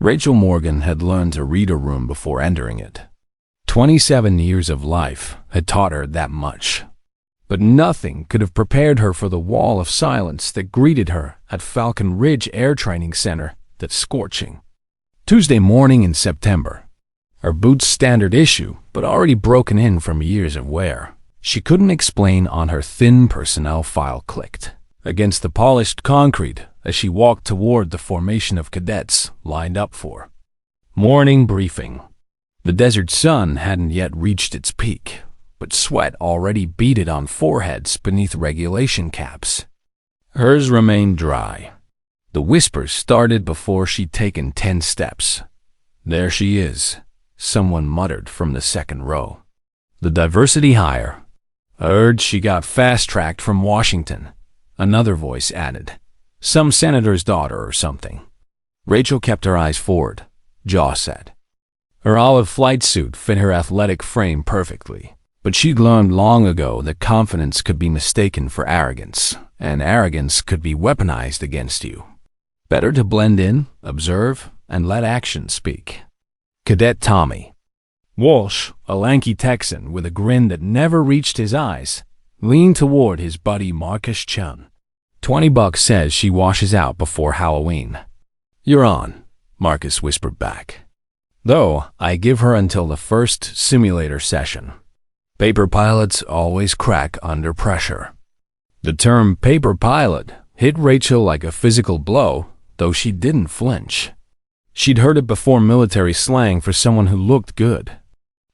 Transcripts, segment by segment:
Rachel Morgan had learned to read a room before entering it. 27 years of life had taught her that much. But nothing could have prepared her for the wall of silence that greeted her at Falcon Ridge Air Training Center that scorching. Tuesday morning in September. Her boots standard issue, but already broken in from years of wear. She couldn't explain on her thin personnel file clicked against the polished concrete as she walked toward the formation of cadets lined up for morning briefing. The desert sun hadn't yet reached its peak, but sweat already beaded on foreheads beneath regulation caps. Hers remained dry. The whispers started before she'd taken 10 steps. "There she is," someone muttered from the second row. "The diversity hire. I heard she got fast-tracked from Washington," another voice added. "Some senator's daughter or something." Rachel kept her eyes forward, jaw set. Her olive flight suit fit her athletic frame perfectly, but she'd learned long ago that confidence could be mistaken for arrogance, and arrogance could be weaponized against you. Better to blend in, observe, and let action speak. Cadet Tommy Walsh, a lanky Texan with a grin that never reached his eyes, leaned toward his buddy Marcus Chun. $20 says she washes out before Halloween." "You're on," Marcus whispered back. "Though I give her until the first simulator session. Paper pilots always crack under pressure." The term paper pilot hit Rachel like a physical blow, though she didn't flinch. She'd heard it before, military slang for someone who looked good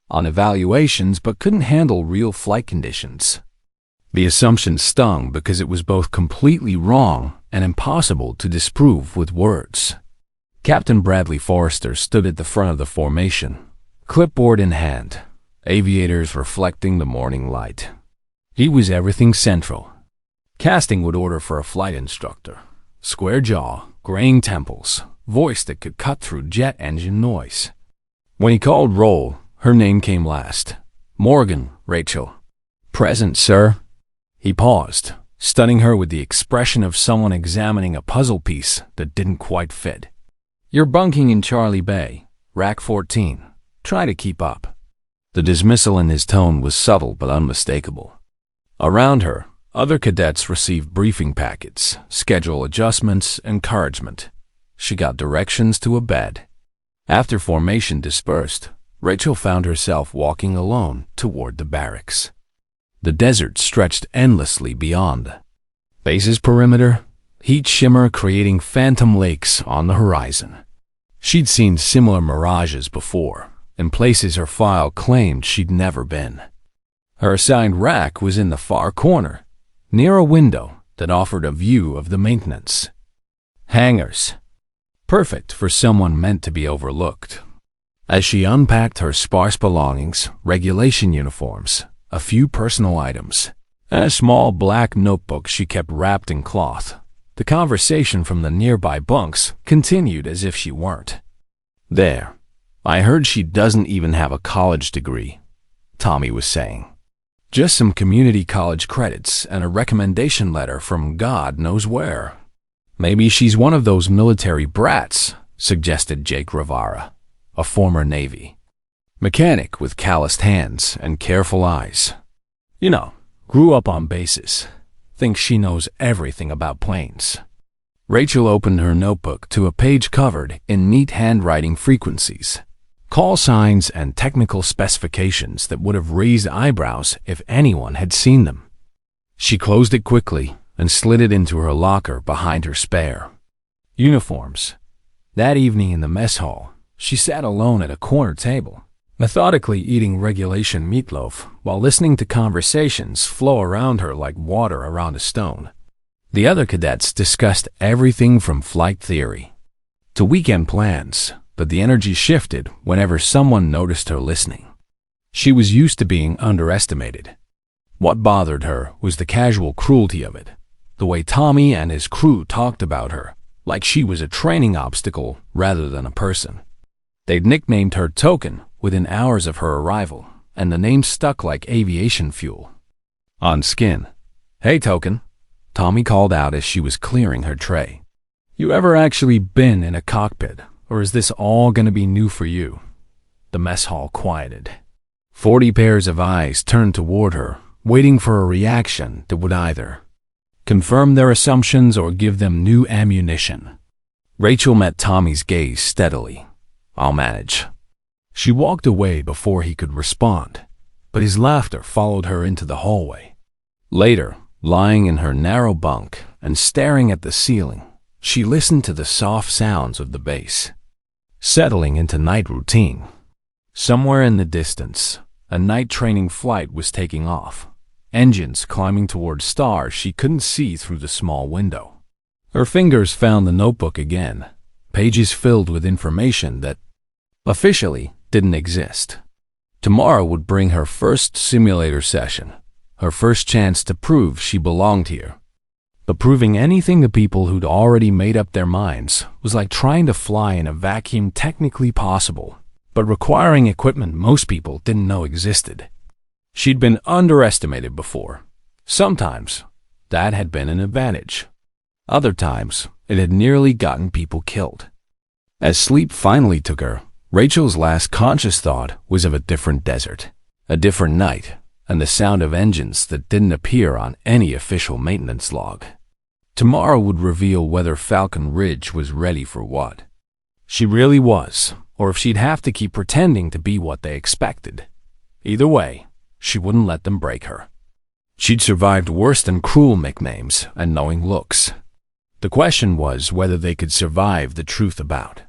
on evaluations but couldn't handle real flight conditions. The assumption stung because it was both completely wrong and impossible to disprove with words. Captain Bradley Forrester stood at the front of the formation, clipboard in hand, aviators reflecting the morning light. He was everything central. Casting would order for a flight instructor. Square jaw, graying temples, voice that could cut through jet engine noise. When he called roll, her name came last. "Morgan, Rachel." "Present, sir." He paused, stunning her with the expression of someone examining a puzzle piece that didn't quite fit. "You're bunking in Charlie Bay, rack 14. Try to keep up." The dismissal in his tone was subtle but unmistakable. Around her, other cadets received briefing packets, schedule adjustments, encouragement. She got directions to a bed. After formation dispersed, Rachel found herself walking alone toward the barracks. The desert stretched endlessly beyond. Base's perimeter, heat shimmer creating phantom lakes on the horizon. She'd seen similar mirages before, in places her file claimed she'd never been. Her assigned rack was in the far corner, near a window that offered a view of the maintenance hangars. Perfect for someone meant to be overlooked. As she unpacked her sparse belongings, regulation uniforms, a few personal items, and a small black notebook she kept wrapped in cloth, the conversation from the nearby bunks continued as if she weren't there. "I heard she doesn't even have a college degree," Tommy was saying. "Just some community college credits and a recommendation letter from God knows where." "Maybe she's one of those military brats," suggested Jake Rivara, a former Navy mechanic with calloused hands and careful eyes. "You know, grew up on bases. Thinks she knows everything about planes." Rachel opened her notebook to a page covered in neat handwriting frequencies, call signs, and technical specifications that would have raised eyebrows if anyone had seen them. She closed it quickly and slid it into her locker behind her spare. Uniforms. That evening in the mess hall, she sat alone at a corner table, methodically eating regulation meatloaf while listening to conversations flow around her like water around a stone. The other cadets discussed everything from flight theory to weekend plans, but the energy shifted whenever someone noticed her listening. She was used to being underestimated. What bothered her was the casual cruelty of it, the way Tommy and his crew talked about her, like she was a training obstacle rather than a person. They'd nicknamed her Token within hours of her arrival, and the name stuck like aviation fuel on skin. "Hey, Token," Tommy called out as she was clearing her tray. "You ever actually been in a cockpit, or is this all going to be new for you? The mess hall quieted. 40 pairs of eyes turned toward her, waiting for a reaction that would either confirm their assumptions or give them new ammunition. Rachel met Tommy's gaze steadily. "I'll manage." She walked away before he could respond, but his laughter followed her into the hallway. Later, lying in her narrow bunk and staring at the ceiling, she listened to the soft sounds of the base, settling into night routine. Somewhere in the distance, a night training flight was taking off, engines climbing toward stars she couldn't see through the small window. Her fingers found the notebook again, pages filled with information that officially didn't exist. Tomorrow would bring her first simulator session, her first chance to prove she belonged here. But proving anything to people who'd already made up their minds was like trying to fly in a vacuum, technically possible, but requiring equipment most people didn't know existed. She'd been underestimated before. Sometimes that had been an advantage. Other times it had nearly gotten people killed. As sleep finally took her, Rachel's last conscious thought was of a different desert, a different night, and the sound of engines that didn't appear on any official maintenance log. Tomorrow would reveal whether Falcon Ridge was ready for what she really was, or if she'd have to keep pretending to be what they expected. Either way, she wouldn't let them break her. She'd survived worse than cruel nicknames and knowing looks. The question was whether they could survive the truth about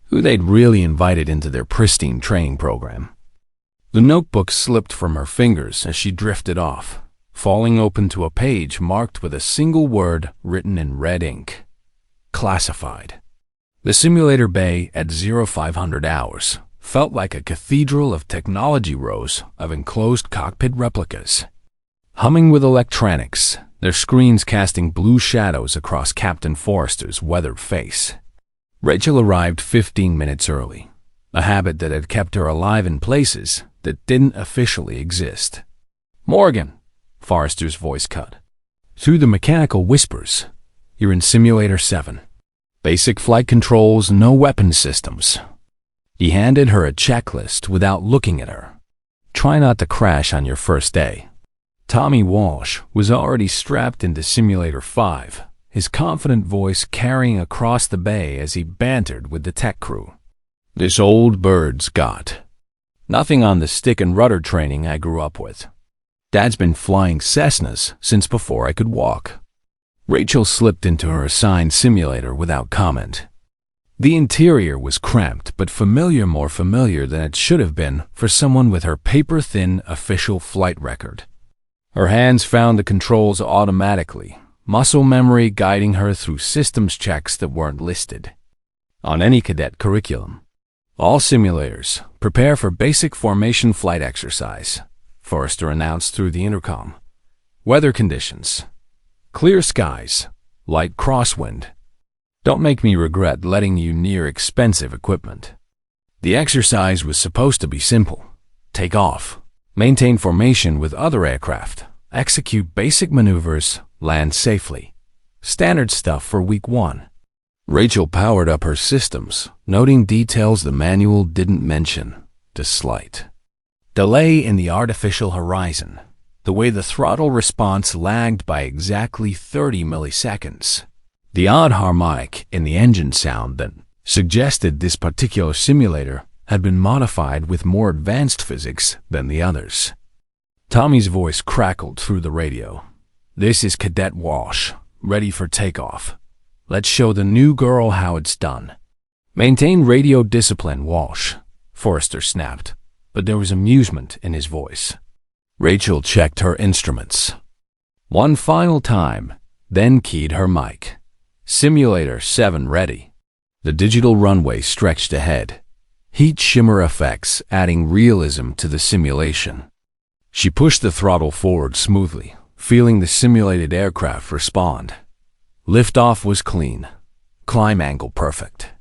who they'd really invited into their pristine training program. The notebook slipped from her fingers as she drifted off, falling open to a page marked with a single word written in red ink: classified. The simulator bay at 0500 hours felt like a cathedral of technology rows of enclosed cockpit replicas, humming with electronics, their screens casting blue shadows across Captain Forrester's weathered face. Rachel arrived 15 minutes early, a habit that had kept her alive in places that didn't officially exist. "Morgan," Forrester's voice cut through the mechanical whispers, "you're in Simulator 7. Basic flight controls, no weapon systems." He handed her a checklist without looking at her. "Try not to crash on your first day." Tommy Walsh was already strapped into Simulator 5, his confident voice carrying across the bay as he bantered with the tech crew. "This old bird's got nothing on the stick and rudder training I grew up with. Dad's been flying Cessnas since before I could walk." Rachel slipped into her assigned simulator without comment. The interior was cramped but familiar, more familiar than it should have been for someone with her paper-thin official flight record. Her hands found the controls automatically, muscle memory guiding her through systems checks that weren't listed on any cadet curriculum. "All simulators prepare for basic formation flight exercise," Forrester announced through the intercom. "Weather conditions: clear skies, light crosswind. Don't make me regret letting you near expensive equipment." The exercise was supposed to be simple: take off, maintain formation with other aircraft, execute basic maneuvers, land safely. Standard stuff for week 1. Rachel powered up her systems, noting details the manual didn't mention: the slight delay in the artificial horizon, the way the throttle response lagged by exactly 30 milliseconds, the odd harmonic in the engine sound that suggested this particular simulator had been modified with more advanced physics than the others. Tommy's voice crackled through the radio. "This is Cadet Walsh, ready for takeoff. Let's show the new girl how it's done." "Maintain radio discipline, Walsh," Forrester snapped, but there was amusement in his voice. Rachel checked her instruments one final time, then keyed her mic. "Simulator 7 ready." The digital runway stretched ahead, heat shimmer effects adding realism to the simulation. She pushed the throttle forward smoothly, feeling the simulated aircraft respond. Liftoff was clean, climb angle perfect.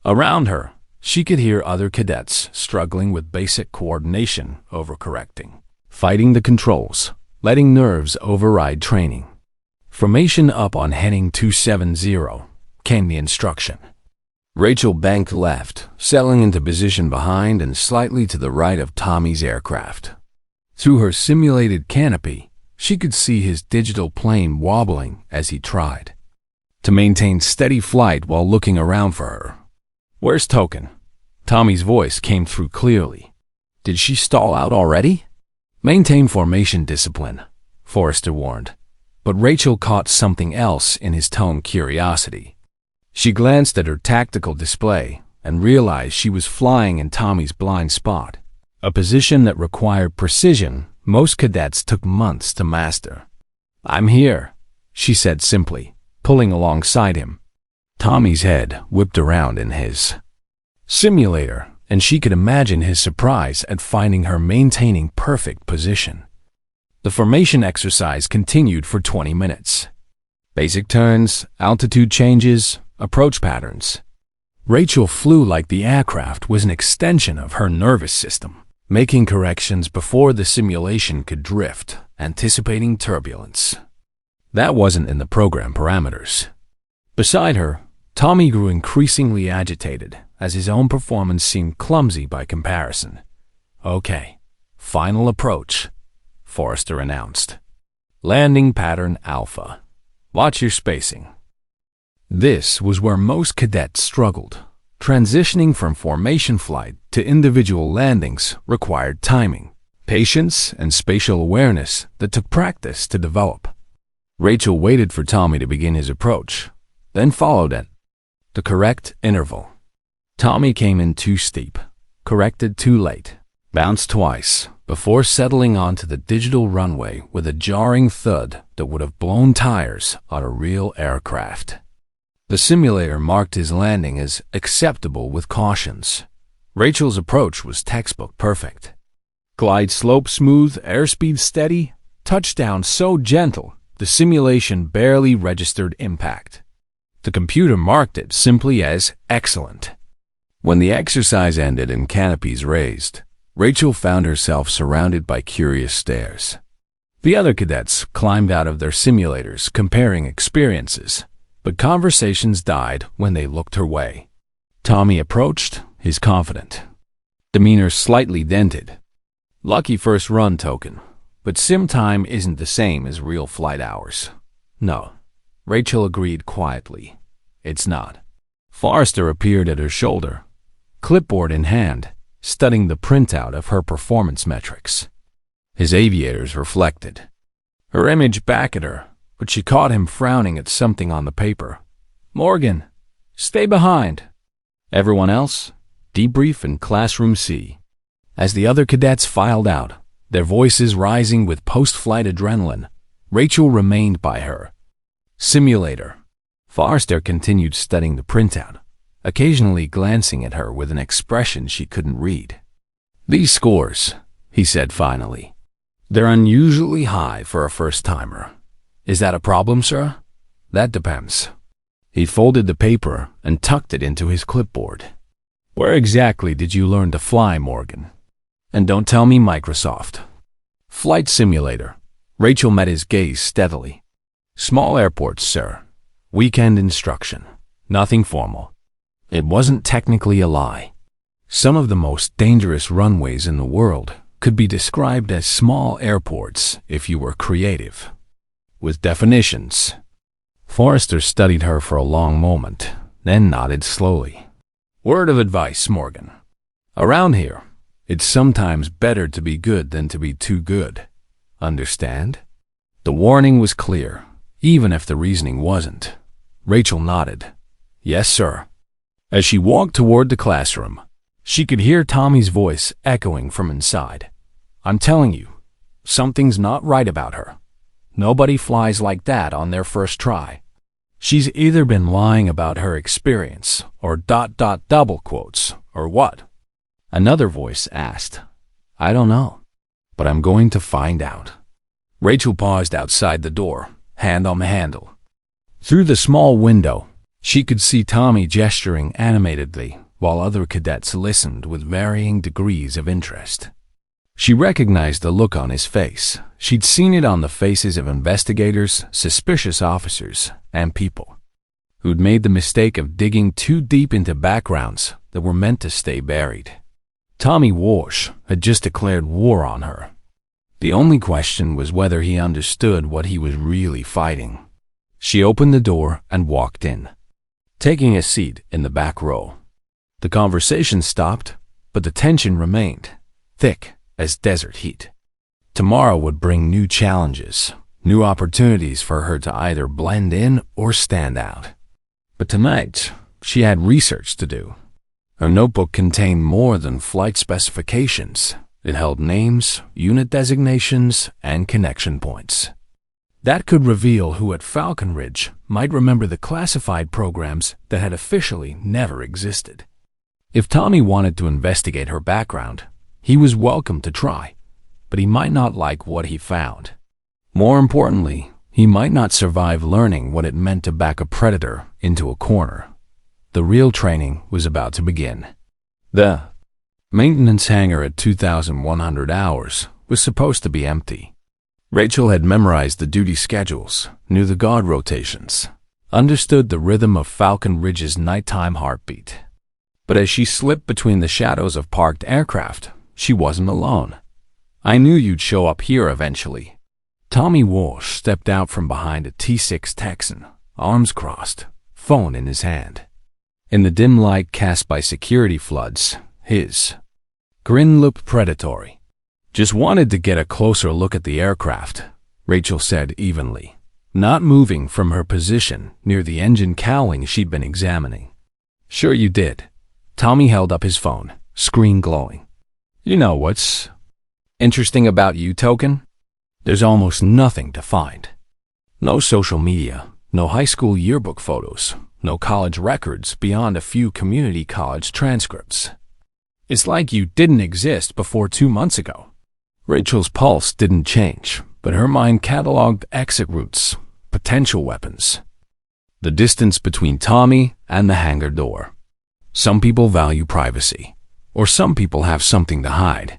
Around her, she could hear other cadets struggling with basic coordination, overcorrecting, fighting the controls, letting nerves override training. "Formation up on heading 270, came the instruction. Rachel banked left, settling into position behind and slightly to the right of Tommy's aircraft. Through her simulated canopy, she could see his digital plane wobbling as he tried to maintain steady flight while looking around for her. "Where's Token?" Tommy's voice came through clearly. "Did she stall out already?" "Maintain formation discipline," Forrester warned. But Rachel caught something else in his tone: curiosity. She glanced at her tactical display and realized she was flying in Tommy's blind spot, a position that required precision most cadets took months to master. "I'm here," she said simply, pulling alongside him. Tommy's head whipped around in his simulator, and she could imagine his surprise at finding her maintaining perfect position. The formation exercise continued for 20 minutes. Basic turns, altitude changes, approach patterns. Rachel flew like the aircraft was an extension of her nervous system, making corrections before the simulation could drift, anticipating turbulence. That wasn't in the program parameters. Beside her, Tommy grew increasingly agitated as his own performance seemed clumsy by comparison. "Okay, final approach," Forrester announced. "Landing pattern Alpha. Watch your spacing." This was where most cadets struggled. Transitioning from formation flight to individual landings required timing, patience, and spatial awareness that took practice to develop. Rachel waited for Tommy to begin his approach, then followed it. The correct interval. Tommy came in too steep, corrected too late, bounced twice, before settling onto the digital runway with a jarring thud that would have blown tires on a real aircraft. The simulator marked his landing as acceptable with cautions. Rachel's approach was textbook perfect. Glide slope smooth, airspeed steady, touchdown so gentle, the simulation barely registered impact. The computer marked it simply as excellent. When the exercise ended and canopies raised, Rachel found herself surrounded by curious stares. The other cadets climbed out of their simulators comparing experiences, but conversations died when they looked her way. Tommy approached, his confident demeanor slightly dented. "Lucky first run, Token, but sim time isn't the same as real flight hours." "No," Rachel agreed quietly. "It's not." Forrester appeared at her shoulder, clipboard in hand, studying the printout of her performance metrics. His aviators reflected her image back at her, but she caught him frowning at something on the paper. "Morgan, stay behind." "Everyone else, debrief in classroom C." As the other cadets filed out, their voices rising with post-flight adrenaline, Rachel remained by her simulator. Forrester continued studying the printout, occasionally glancing at her with an expression she couldn't read. "These scores," he said finally. "They're unusually high for a first-timer. Is that a problem, sir?" "That depends." He folded the paper and tucked it into his clipboard. "Where exactly did you learn to fly, Morgan? And don't tell me Microsoft." "Flight simulator." Rachel met his gaze steadily. "Small airports, sir. Weekend instruction. Nothing formal." It wasn't technically a lie. Some of the most dangerous runways in the world could be described as small airports if you were creative. With definitions. Forrester studied her for a long moment, then nodded slowly. "Word of advice, Morgan. Around here, it's sometimes better to be good than to be too good. Understand?" The warning was clear, even if the reasoning wasn't. Rachel nodded. "Yes, sir." As she walked toward the classroom, she could hear Tommy's voice echoing from inside. "I'm telling you, something's not right about her. Nobody flies like that on their first try. She's either been lying about her experience or ... double quotes, or what?" Another voice asked. "I don't know, but I'm going to find out." Rachel paused outside the door, hand on the handle. Through the small window, she could see Tommy gesturing animatedly while other cadets listened with varying degrees of interest. She recognized the look on his face. She'd seen it on the faces of investigators, suspicious officers, and people who'd made the mistake of digging too deep into backgrounds that were meant to stay buried. Tommy Walsh had just declared war on her. The only question was whether he understood what he was really fighting. She opened the door and walked in, taking a seat in the back row. The conversation stopped, but the tension remained, thick as desert heat. Tomorrow would bring new challenges, new opportunities for her to either blend in or stand out. But tonight, she had research to do. Her notebook contained more than flight specifications. It held names, unit designations, and connection points. That could reveal who at Falcon Ridge might remember the classified programs that had officially never existed. If Tommy wanted to investigate her background, he was welcome to try, but he might not like what he found. More importantly, he might not survive learning what it meant to back a predator into a corner. The real training was about to begin. The maintenance hangar at 2,100 hours was supposed to be empty. Rachel had memorized the duty schedules, knew the guard rotations, understood the rhythm of Falcon Ridge's nighttime heartbeat. But as she slipped between the shadows of parked aircraft, she wasn't alone. "I knew you'd show up here eventually." Tommy Walsh stepped out from behind a T6 Texan, arms crossed, phone in his hand. In the dim light cast by security floods, his grin looked predatory. "Just wanted to get a closer look at the aircraft," Rachel said evenly, not moving from her position near the engine cowling she'd been examining. "Sure you did." Tommy held up his phone, screen glowing. "You know what's interesting about you, Token? There's almost nothing to find. No social media, no high school yearbook photos, no college records beyond a few community college transcripts. It's like you didn't exist before 2 months ago." Rachel's pulse didn't change, but her mind cataloged exit routes, potential weapons. The distance between Tommy and the hangar door. Some people value privacy, or some people have something to hide.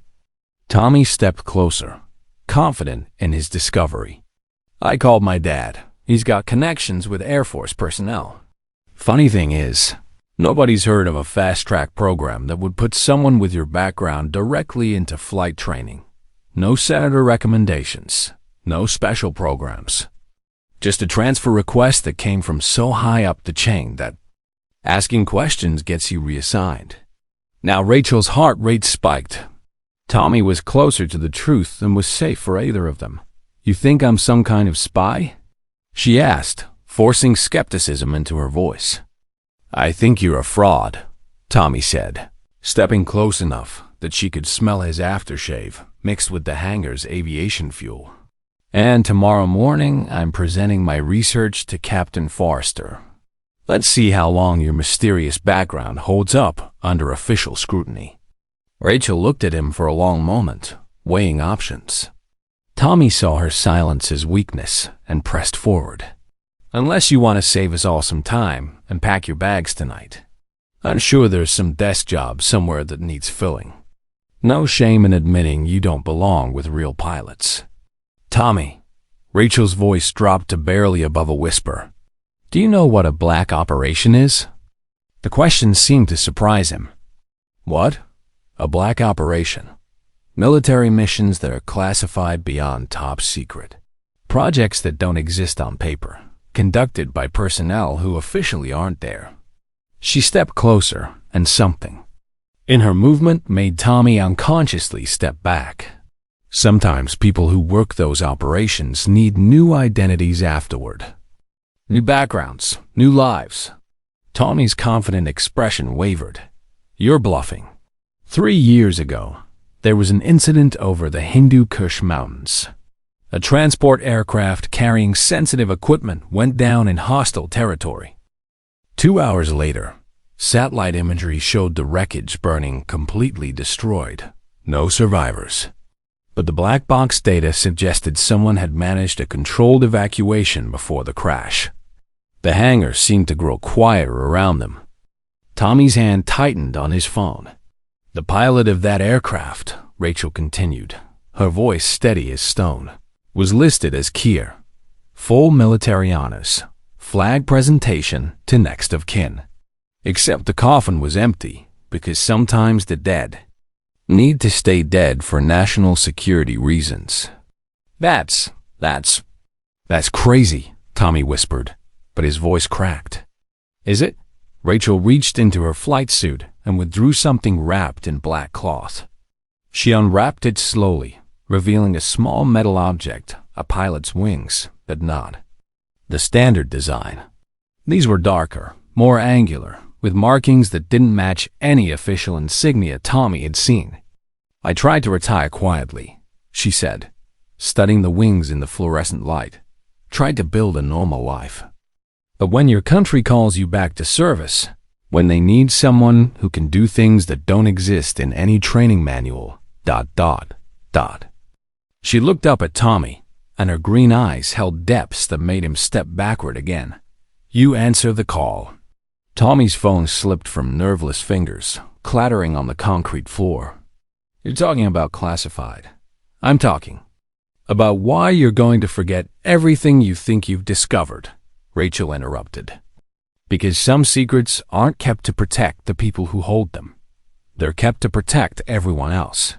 Tommy stepped closer, confident in his discovery. "I called my dad. He's got connections with Air Force personnel. Funny thing is, nobody's heard of a fast-track program that would put someone with your background directly into flight training. No senator recommendations, no special programs. Just a transfer request that came from so high up the chain that asking questions gets you reassigned." Now Rachel's heart rate spiked. Tommy was closer to the truth than was safe for either of them. "You think I'm some kind of spy?" she asked, forcing skepticism into her voice. "I think you're a fraud," Tommy said, stepping close enough that she could smell his aftershave mixed with the hangar's aviation fuel. "And tomorrow morning, I'm presenting my research to Captain Forrester. Let's see how long your mysterious background holds up under official scrutiny." Rachel looked at him for a long moment, weighing options. Tommy saw her silence as weakness and pressed forward. "Unless you want to save us all some time and pack your bags tonight. I'm sure there's some desk job somewhere that needs filling. No shame in admitting you don't belong with real pilots." "Tommy," Rachel's voice dropped to barely above a whisper, "do you know what a black operation is?" The question seemed to surprise him. "What?" "A black operation. Military missions that are classified beyond top secret. Projects that don't exist on paper, conducted by personnel who officially aren't there." She stepped closer, and something in her movement made Tommy unconsciously step back. Sometimes people who work those operations need new identities afterward. New backgrounds, new lives. Tommy's confident expression wavered. "You're bluffing. 3 years ago, there was an incident over the Hindu Kush Mountains. A transport aircraft carrying sensitive equipment went down in hostile territory. 2 hours later, satellite imagery showed the wreckage burning completely destroyed. No survivors. But the black box data suggested someone had managed a controlled evacuation before the crash. The hangar seemed to grow quieter around them." Tommy's hand tightened on his phone. "The pilot of that aircraft," Rachel continued, her voice steady as stone, "was listed as Kier. Full military honors, flag presentation to next of kin. Except the coffin was empty, because sometimes the dead need to stay dead for national security reasons. That's crazy, Tommy whispered, but his voice cracked. Is it? Rachel reached into her flight suit and withdrew something wrapped in black cloth. She unwrapped it slowly, revealing a small metal object, a pilot's wings, but not the standard design. These were darker, more angular, with markings that didn't match any official insignia Tommy had seen. I tried to retire quietly, she said, studying the wings in the fluorescent light. Tried to build a normal life. But when your country calls you back to service, when they need someone who can do things that don't exist in any training manual, ... She looked up at Tommy, and her green eyes held depths that made him step backward again. You answer the call. Tommy's phone slipped from nerveless fingers, clattering on the concrete floor. You're talking about classified. I'm talking about why you're going to forget everything you think you've discovered, Rachel interrupted. Because some secrets aren't kept to protect the people who hold them. They're kept to protect everyone else.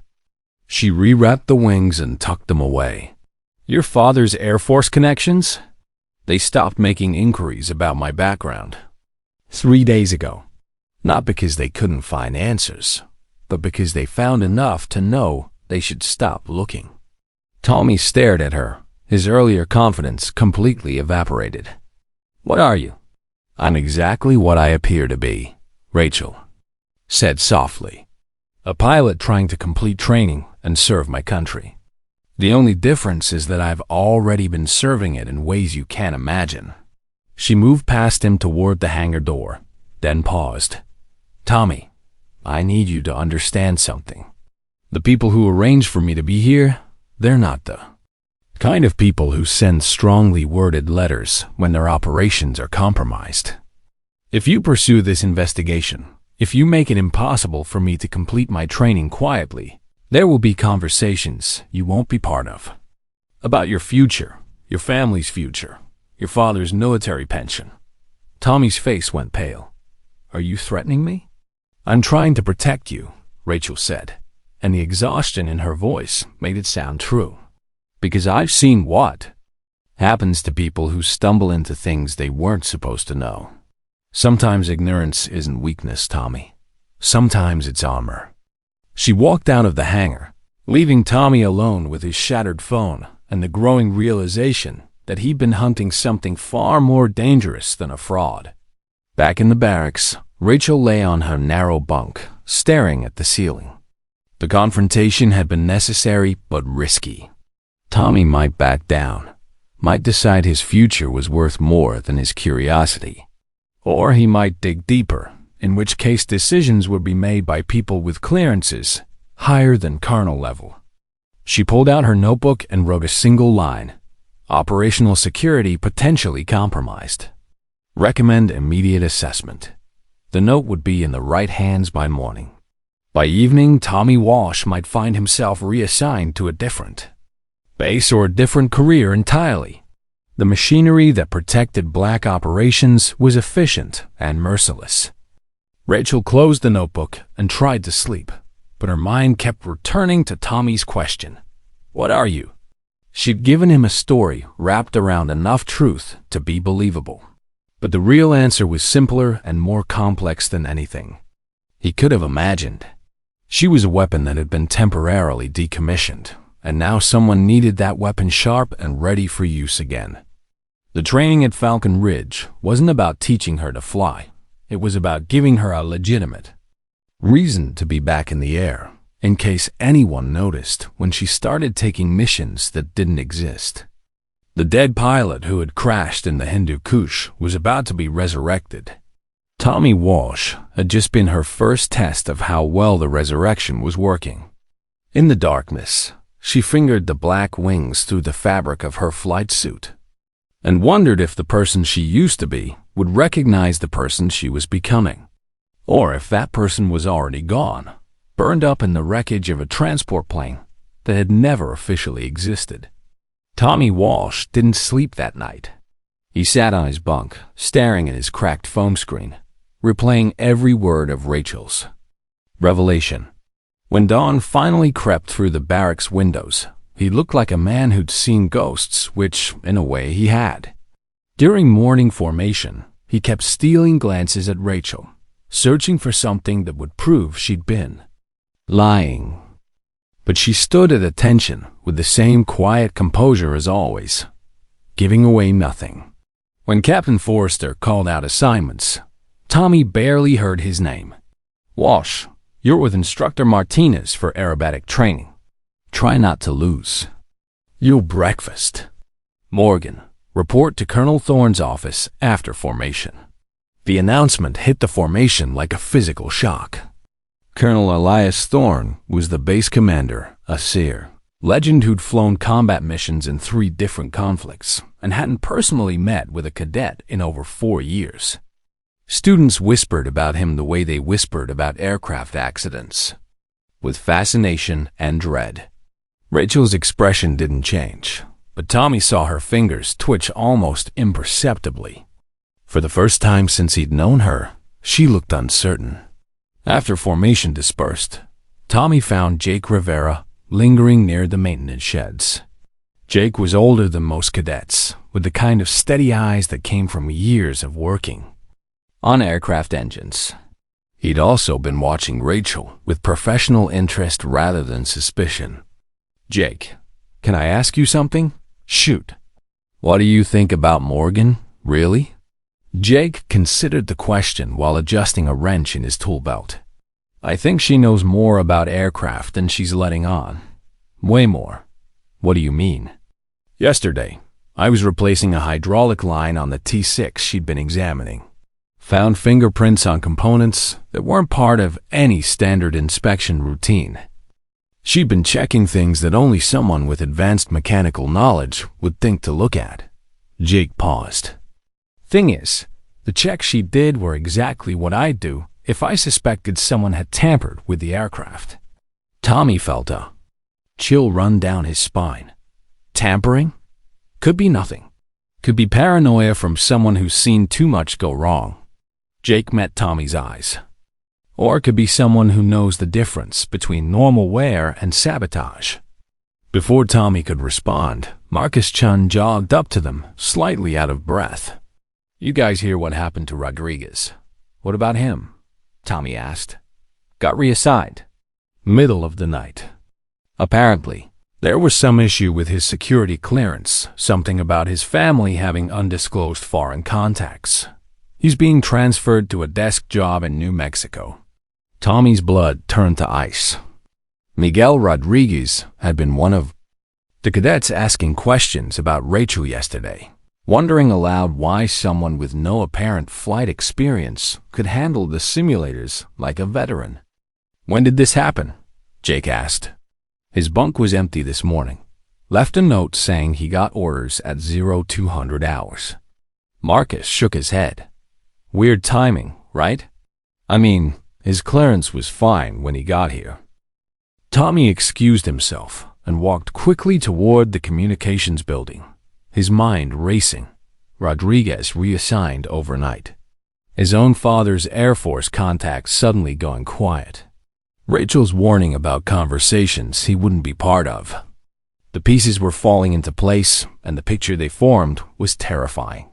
She rewrapped the wings and tucked them away. Your father's Air Force connections? They stopped making inquiries about my background 3 days ago. Not because they couldn't find answers, but because they found enough to know they should stop looking. Tommy stared at her, his earlier confidence completely evaporated. What are you? I'm exactly what I appear to be, Rachel said softly. A pilot trying to complete training and serve my country. The only difference is that I've already been serving it in ways you can't imagine. She moved past him toward the hangar door, then paused. Tommy, I need you to understand something. The people who arranged for me to be here, they're not the kind of people who send strongly worded letters when their operations are compromised. If you pursue this investigation, if you make it impossible for me to complete my training quietly, there will be conversations you won't be part of. About your future, your family's future, your father's military pension. Tommy's face went pale. Are you threatening me? I'm trying to protect you, Rachel said, and the exhaustion in her voice made it sound true. Because I've seen what happens to people who stumble into things they weren't supposed to know. Sometimes ignorance isn't weakness, Tommy. Sometimes it's armor. She walked out of the hangar, leaving Tommy alone with his shattered phone and the growing realization that he'd been hunting something far more dangerous than a fraud. Back in the barracks, Rachel lay on her narrow bunk, staring at the ceiling. The confrontation had been necessary but risky. Tommy might back down, might decide his future was worth more than his curiosity. Or he might dig deeper, in which case decisions would be made by people with clearances higher than colonel level. She pulled out her notebook and wrote a single line. Operational security potentially compromised. Recommend immediate assessment. The note would be in the right hands by morning. By evening, Tommy Walsh might find himself reassigned to a different base or a different career entirely. The machinery that protected black operations was efficient and merciless. Rachel closed the notebook and tried to sleep, but her mind kept returning to Tommy's question. What are you? She'd given him a story wrapped around enough truth to be believable. But the real answer was simpler and more complex than anything he could have imagined. She was a weapon that had been temporarily decommissioned, and now someone needed that weapon sharp and ready for use again. The training at Falcon Ridge wasn't about teaching her to fly. It was about giving her a legitimate reason to be back in the air, in case anyone noticed when she started taking missions that didn't exist. The dead pilot who had crashed in the Hindu Kush was about to be resurrected. Tommy Walsh had just been her first test of how well the resurrection was working. In the darkness, she fingered the black wings through the fabric of her flight suit and wondered if the person she used to be would recognize the person she was becoming, or if that person was already gone, burned up in the wreckage of a transport plane that had never officially existed. Tommy Walsh didn't sleep that night. He sat on his bunk, staring at his cracked phone screen, replaying every word of Rachel's revelation. When dawn finally crept through the barracks windows, he looked like a man who'd seen ghosts, which, in a way, he had. During morning formation, he kept stealing glances at Rachel, searching for something that would prove she'd been lying. But she stood at attention with the same quiet composure as always, giving away nothing. When Captain Forrester called out assignments, Tommy barely heard his name. "Walsh, you're with Instructor Martinez for aerobatic training. Try not to lose. You'll breakfast. Morgan, report to Colonel Thorne's office after formation." The announcement hit the formation like a physical shock. Colonel Elias Thorne was the base commander, a seer, legend who'd flown combat missions in 3 different conflicts and hadn't personally met with a cadet in over 4 years. Students whispered about him the way they whispered about aircraft accidents, with fascination and dread. Rachel's expression didn't change, but Tommy saw her fingers twitch almost imperceptibly. For the first time since he'd known her, she looked uncertain. After formation dispersed, Tommy found Jake Rivera lingering near the maintenance sheds. Jake was older than most cadets, with the kind of steady eyes that came from years of working on aircraft engines. He'd also been watching Rachel with professional interest rather than suspicion. "Jake, can I ask you something?" "Shoot." "What do you think about Morgan, really?" Jake considered the question while adjusting a wrench in his tool belt. "I think she knows more about aircraft than she's letting on. Way more." "What do you mean?" "Yesterday, I was replacing a hydraulic line on the T6 she'd been examining. Found fingerprints on components that weren't part of any standard inspection routine. She'd been checking things that only someone with advanced mechanical knowledge would think to look at." Jake paused. "Thing is, the checks she did were exactly what I'd do if I suspected someone had tampered with the aircraft." Tommy felt a chill run down his spine. Tampering? Could be nothing. Could be paranoia from someone who's seen too much go wrong. Jake met Tommy's eyes. Or it could be someone who knows the difference between normal wear and sabotage. Before Tommy could respond, Marcus Chun jogged up to them, slightly out of breath. "You guys hear what happened to Rodriguez? What about him?" Tommy asked. "Got reassigned. Middle of the night. Apparently, there was some issue with his security clearance, something about his family having undisclosed foreign contacts. He's being transferred to a desk job in New Mexico." Tommy's blood turned to ice. Miguel Rodriguez had been one of the cadets asking questions about Rachel yesterday, wondering aloud why someone with no apparent flight experience could handle the simulators like a veteran. "When did this happen?" Jake asked. His bunk was empty this morning. Left a note saying he got orders at 0200 hours. Marcus shook his head. "Weird timing, right? I mean, his clearance was fine when he got here." Tommy excused himself and walked quickly toward the communications building, his mind racing. Rodriguez reassigned overnight. His own father's Air Force contacts suddenly going quiet. Rachel's warning about conversations he wouldn't be part of. The pieces were falling into place, and the picture they formed was terrifying.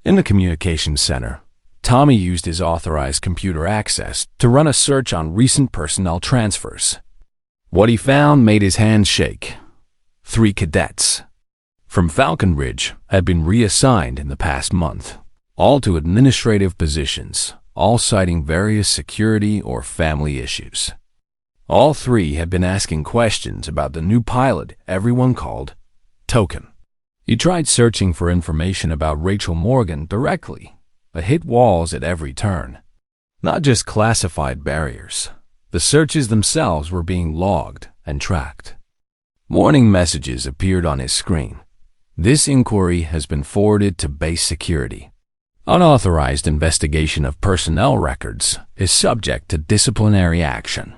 In the communications center, Tommy used his authorized computer access to run a search on recent personnel transfers. What he found made his hands shake. 3 cadets from Falcon Ridge had been reassigned in the past month, all to administrative positions, all citing various security or family issues. All 3 had been asking questions about the new pilot everyone called Token. He tried searching for information about Rachel Morgan directly, but hit walls at every turn. Not just classified barriers. The searches themselves were being logged and tracked. Warning messages appeared on his screen. This inquiry has been forwarded to base security. Unauthorized investigation of personnel records is subject to disciplinary action.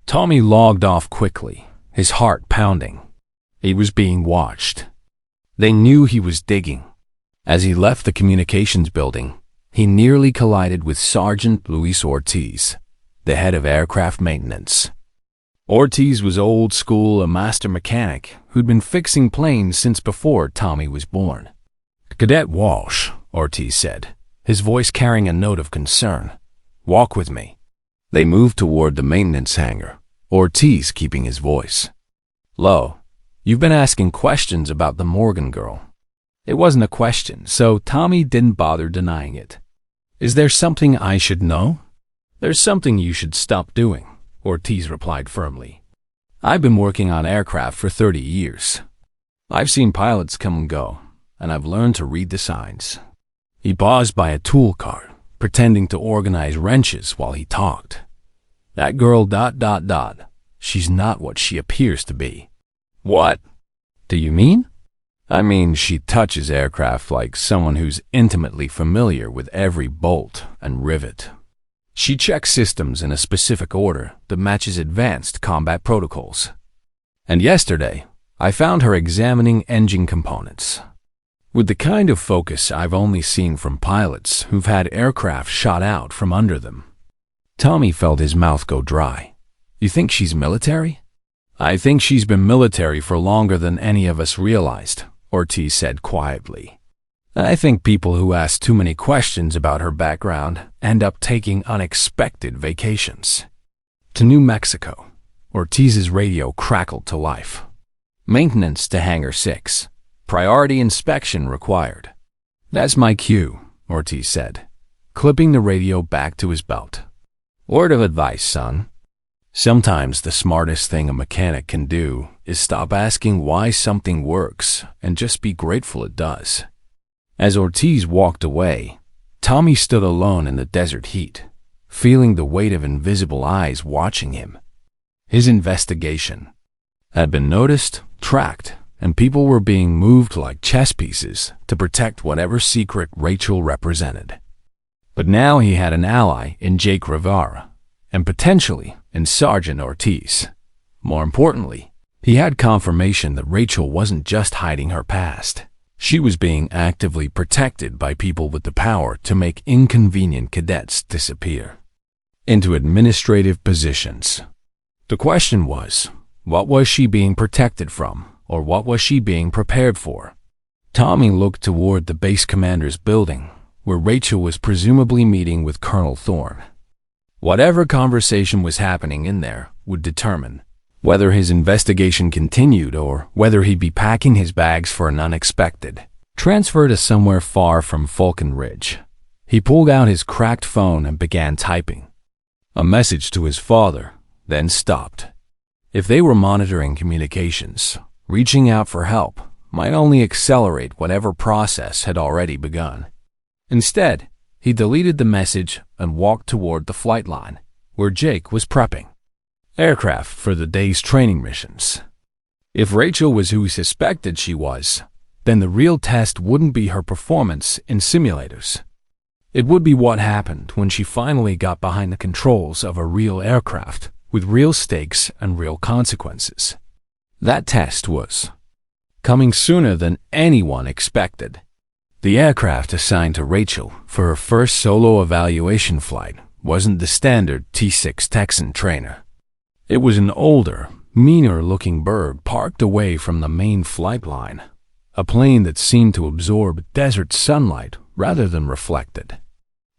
Tommy logged off quickly, his heart pounding. He was being watched. They knew he was digging. As he left the communications building, he nearly collided with Sergeant Luis Ortiz, the head of aircraft maintenance. Ortiz was old school, a master mechanic who'd been fixing planes since before Tommy was born. "Cadet Walsh," Ortiz said, his voice carrying a note of concern. "Walk with me." They moved toward the maintenance hangar, Ortiz keeping his voice low. "You've been asking questions about the Morgan girl." It wasn't a question, so Tommy didn't bother denying it. "Is there something I should know?" "There's something you should stop doing," Ortiz replied firmly. "I've been working on aircraft for 30 years. I've seen pilots come and go, and I've learned to read the signs." He paused by a tool cart, pretending to organize wrenches while he talked. "That girl ... she's not what she appears to be." "What do you mean?" "I mean, she touches aircraft like someone who's intimately familiar with every bolt and rivet. She checks systems in a specific order that matches advanced combat protocols. And yesterday, I found her examining engine components with the kind of focus I've only seen from pilots who've had aircraft shot out from under them." Tommy felt his mouth go dry. "You think she's military?" "I think she's been military for longer than any of us realized," Ortiz said quietly. "I think people who ask too many questions about her background end up taking unexpected vacations." To New Mexico, Ortiz's radio crackled to life. "Maintenance to Hangar 6. Priority inspection required." "That's my cue," Ortiz said, clipping the radio back to his belt. "Word of advice, son. Sometimes the smartest thing a mechanic can do is stop asking why something works and just be grateful it does." As Ortiz walked away, Tommy stood alone in the desert heat, feeling the weight of invisible eyes watching him. His investigation had been noticed, tracked, and people were being moved like chess pieces to protect whatever secret Rachel represented. But now he had an ally in Jake Rivera, and potentially in Sergeant Ortiz. More importantly, he had confirmation that Rachel wasn't just hiding her past. She was being actively protected by people with the power to make inconvenient cadets disappear into administrative positions. The question was, what was she being protected from, or what was she being prepared for? Tommy looked toward the base commander's building, where Rachel was presumably meeting with Colonel Thorne. Whatever conversation was happening in there would determine whether his investigation continued or whether he'd be packing his bags for an unexpected transfer to somewhere far from Falcon Ridge. He pulled out his cracked phone and began typing a message to his father, then stopped. If they were monitoring communications, reaching out for help might only accelerate whatever process had already begun. Instead, he deleted the message and walked toward the flight line, where Jake was prepping aircraft for the day's training missions. If Rachel was who he suspected she was, then the real test wouldn't be her performance in simulators. It would be what happened when she finally got behind the controls of a real aircraft with real stakes and real consequences. That test was coming sooner than anyone expected. The aircraft assigned to Rachel for her first solo evaluation flight wasn't the standard T-6 Texan trainer. It was an older, meaner-looking bird parked away from the main flight line, a plane that seemed to absorb desert sunlight rather than reflect it.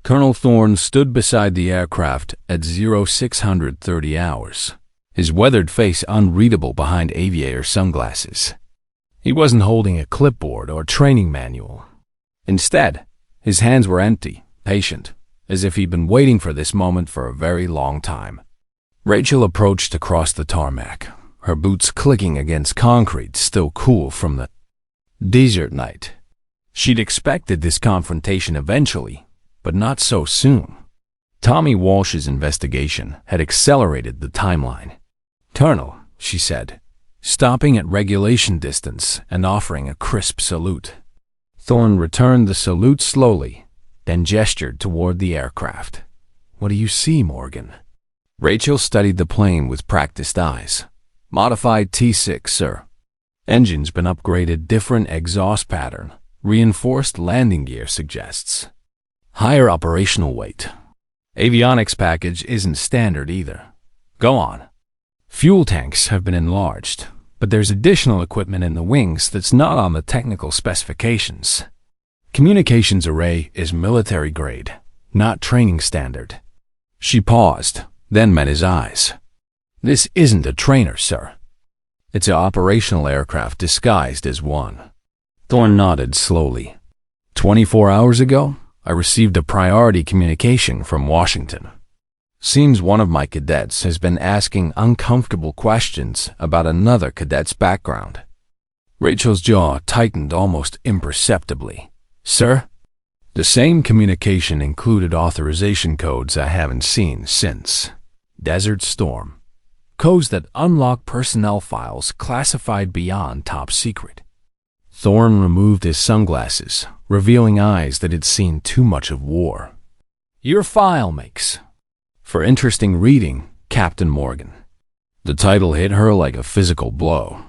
Colonel Thorne stood beside the aircraft at 0630 hours, his weathered face unreadable behind aviator sunglasses. He wasn't holding a clipboard or training manual. Instead, his hands were empty, patient, as if he'd been waiting for this moment for a very long time. Rachel approached across the tarmac, her boots clicking against concrete still cool from the desert night. She'd expected this confrontation eventually, but not so soon. Tommy Walsh's investigation had accelerated the timeline. "Colonel," she said, stopping at regulation distance and offering a crisp salute. Thorne returned the salute slowly, then gestured toward the aircraft. "What do you see, Morgan?" Rachel studied the plane with practiced eyes. "Modified T-6, sir. Engine's been upgraded, different exhaust pattern, Reinforced landing gear suggests. Higher operational weight. Avionics package isn't standard either. Go on. Fuel tanks have been enlarged, but there's additional equipment in the wings that's not on the technical specifications. Communications array is military grade, not training standard. She paused, then met his eyes. This isn't a trainer, sir. It's an operational aircraft disguised as one. Thorne nodded slowly. 24 hours ago, I received a priority communication from Washington. Seems one of my cadets has been asking uncomfortable questions about another cadet's background. Rachel's jaw tightened almost imperceptibly. Sir? The same communication included authorization codes I haven't seen since Desert Storm. Codes that unlock personnel files classified beyond top secret. Thorne removed his sunglasses, revealing eyes that had seen too much of war. Your file makes for interesting reading, Captain Morgan. The title hit her like a physical blow.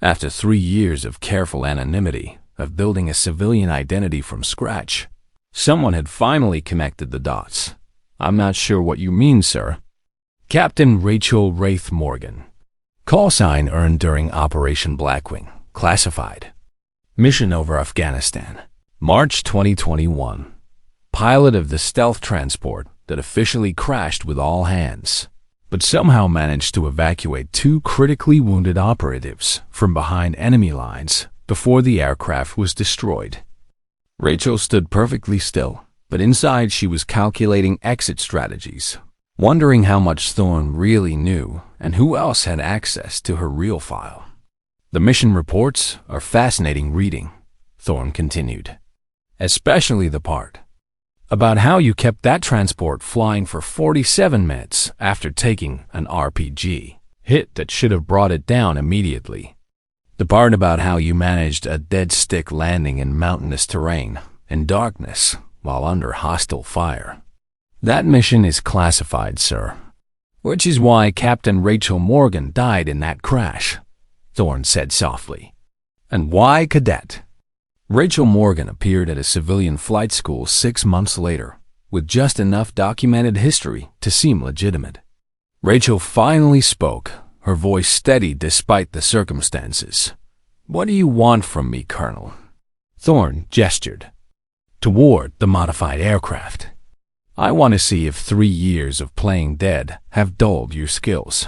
After 3 years of careful anonymity, of building a civilian identity from scratch, someone had finally connected the dots. I'm not sure what you mean, sir. Captain Rachel Wraith Morgan. Call sign earned during Operation Blackwing. Classified. Mission over Afghanistan. March 2021. Pilot of the stealth transport that officially crashed with all hands, but somehow managed to evacuate 2 critically wounded operatives from behind enemy lines before the aircraft was destroyed. Rachel stood perfectly still, but inside she was calculating exit strategies, wondering how much Thorne really knew and who else had access to her real file. The mission reports are fascinating reading, Thorne continued, especially the part about how you kept that transport flying for 47 minutes after taking an RPG hit that should have brought it down immediately. The part about how you managed a dead stick landing in mountainous terrain in darkness while under hostile fire. That mission is classified, sir, which is why Captain Rachel Morgan died in that crash, Thorne said softly. And why cadet? Rachel Morgan appeared at a civilian flight school 6 months later, with just enough documented history to seem legitimate. Rachel finally spoke, her voice steady despite the circumstances. What do you want from me, Colonel? Thorne gestured toward the modified aircraft. I want to see if 3 years of playing dead have dulled your skills.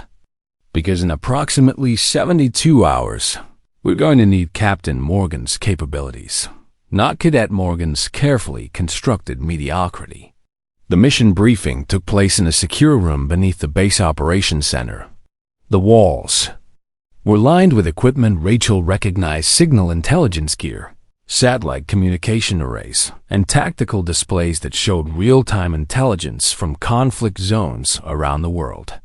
Because in approximately 72 hours, we're going to need Captain Morgan's capabilities, not Cadet Morgan's carefully constructed mediocrity. The mission briefing took place in a secure room beneath the base operations center. The walls were lined with equipment Rachel recognized: signal intelligence gear, satellite communication arrays, and tactical displays that showed real-time intelligence from conflict zones around the world.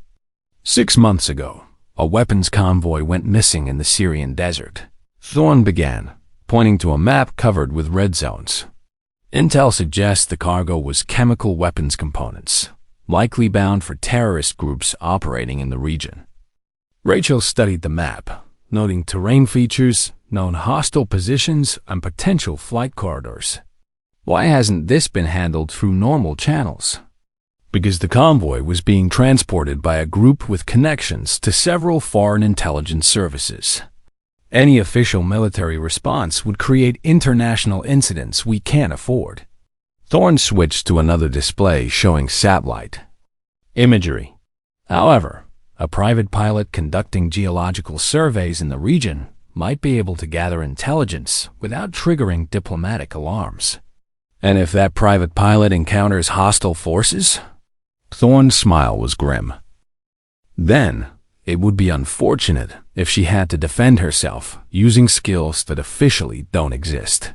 6 months ago, a weapons convoy went missing in the Syrian desert. Thorne began, pointing to a map covered with red zones. Intel suggests the cargo was chemical weapons components, likely bound for terrorist groups operating in the region. Rachel studied the map, noting terrain features, known hostile positions, and potential flight corridors. Why hasn't this been handled through normal channels? Because the convoy was being transported by a group with connections to several foreign intelligence services. Any official military response would create international incidents we can't afford. Thorne switched to another display showing satellite imagery. However, a private pilot conducting geological surveys in the region might be able to gather intelligence without triggering diplomatic alarms. And if that private pilot encounters hostile forces? Thorne's smile was grim. Then, it would be unfortunate if she had to defend herself using skills that officially don't exist.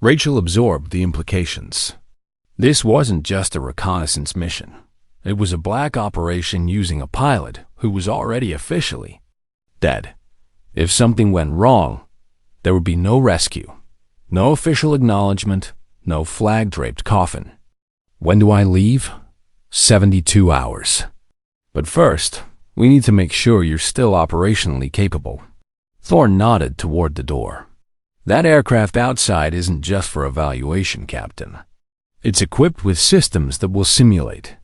Rachel absorbed the implications. This wasn't just a reconnaissance mission. It was a black operation using a pilot who was already officially dead. If something went wrong, there would be no rescue, no official acknowledgement, no flag-draped coffin. When do I leave? 72 hours. But first, we need to make sure you're still operationally capable. Thorne nodded toward the door. That aircraft outside isn't just for evaluation, Captain. It's equipped with systems that will simulate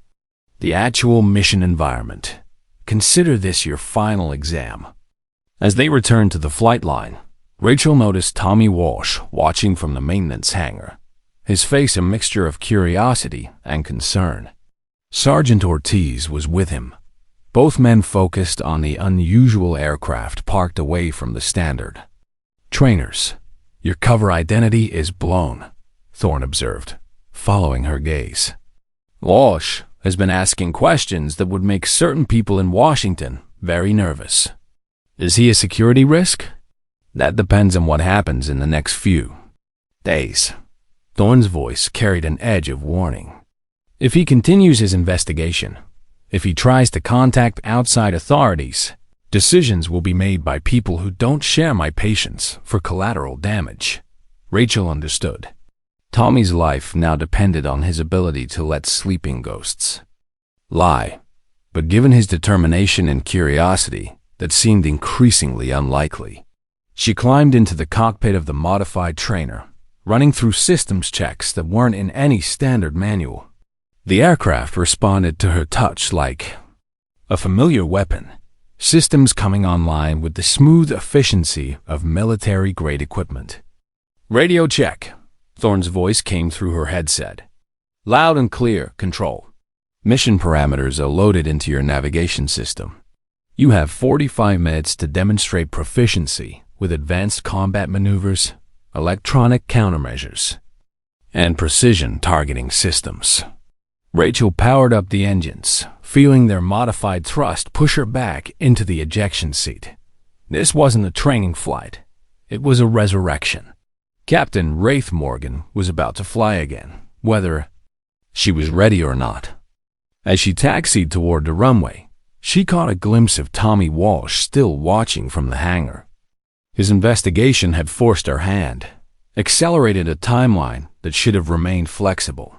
the actual mission environment. Consider this your final exam." As they returned to the flight line, Rachel noticed Tommy Walsh watching from the maintenance hangar, his face a mixture of curiosity and concern. Sergeant Ortiz was with him. Both men focused on the unusual aircraft parked away from the standard. "Trainers, your cover identity is blown," Thorne observed, following her gaze. "Walsh has been asking questions that would make certain people in Washington very nervous. Is he a security risk? That depends on what happens in the next few days." Thorne's voice carried an edge of warning. "If he continues his investigation, if he tries to contact outside authorities, decisions will be made by people who don't share my patience for collateral damage." Rachel understood. Tommy's life now depended on his ability to let sleeping ghosts lie. But given his determination and curiosity, that seemed increasingly unlikely. She climbed into the cockpit of the modified trainer, running through systems checks that weren't in any standard manual. The aircraft responded to her touch like a familiar weapon, systems coming online with the smooth efficiency of military-grade equipment. "Radio check." Thorne's voice came through her headset. "Loud and clear, Control. Mission parameters are loaded into your navigation system. You have 45 minutes to demonstrate proficiency with advanced combat maneuvers, electronic countermeasures, and precision targeting systems." Rachel powered up the engines, feeling their modified thrust push her back into the ejection seat. This wasn't a training flight. It was a resurrection. Captain Wraith Morgan was about to fly again, whether she was ready or not. As she taxied toward the runway, she caught a glimpse of Tommy Walsh still watching from the hangar. His investigation had forced her hand, accelerated a timeline that should have remained flexible.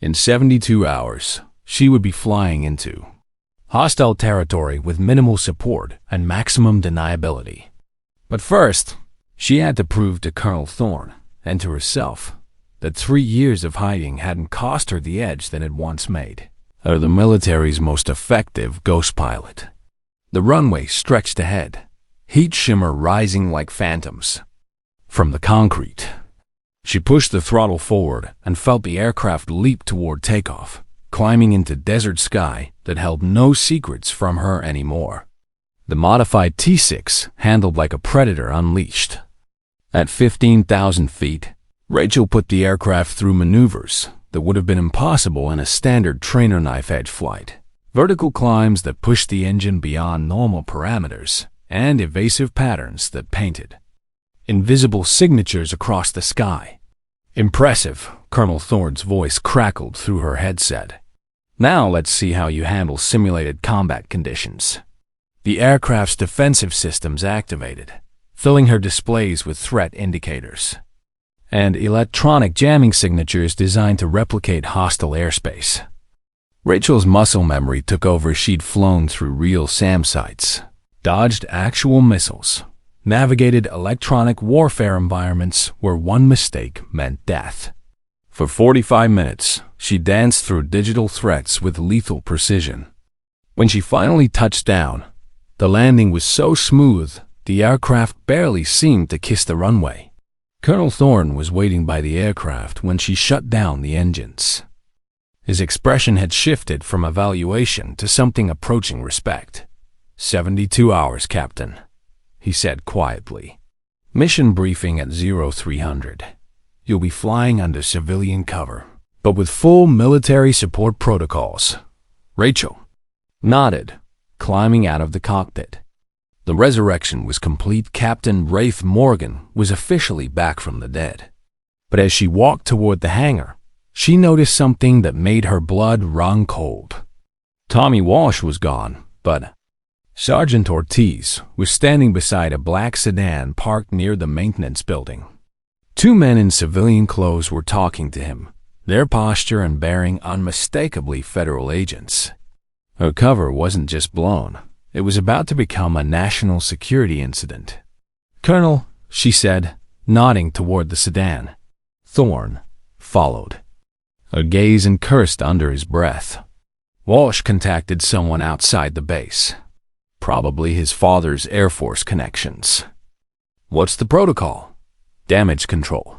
In 72 hours, she would be flying into hostile territory with minimal support and maximum deniability. But first, she had to prove to Colonel Thorne and to herself that 3 years of hiding hadn't cost her the edge that it once made her the military's most effective ghost pilot. The runway stretched ahead, heat shimmer rising like phantoms from the concrete. She pushed the throttle forward and felt the aircraft leap toward takeoff, climbing into desert sky that held no secrets from her anymore. The modified T-6 handled like a predator unleashed. At 15,000 feet, Rachel put the aircraft through maneuvers that would have been impossible in a standard trainer knife edge flight. Vertical climbs that pushed the engine beyond normal parameters and evasive patterns that painted invisible signatures across the sky. "Impressive," Colonel Thorne's voice crackled through her headset. "Now let's see how you handle simulated combat conditions." The aircraft's defensive systems activated, filling her displays with threat indicators and electronic jamming signatures designed to replicate hostile airspace. Rachel's muscle memory took over. She'd flown through real SAM sites, dodged actual missiles, navigated electronic warfare environments where one mistake meant death. For 45 minutes, she danced through digital threats with lethal precision. When she finally touched down, the landing was so smooth, the aircraft barely seemed to kiss the runway. Colonel Thorne was waiting by the aircraft when she shut down the engines. His expression had shifted from evaluation to something approaching respect. 72 hours, Captain," he said quietly. "Mission briefing at 0300. You'll be flying under civilian cover, but with full military support protocols." Rachel nodded, climbing out of the cockpit. The resurrection was complete. Captain Wraith Morgan was officially back from the dead. But as she walked toward the hangar, she noticed something that made her blood run cold. Tommy Walsh was gone, but Sergeant Ortiz was standing beside a black sedan parked near the maintenance building. 2 men in civilian clothes were talking to him, their posture and bearing unmistakably federal agents. Her cover wasn't just blown. It was about to become a national security incident. "Colonel," she said, nodding toward the sedan. Thorne followed, a gaze and cursed under his breath. Walsh contacted someone outside the base, probably his father's Air Force connections. What's the protocol? Damage control.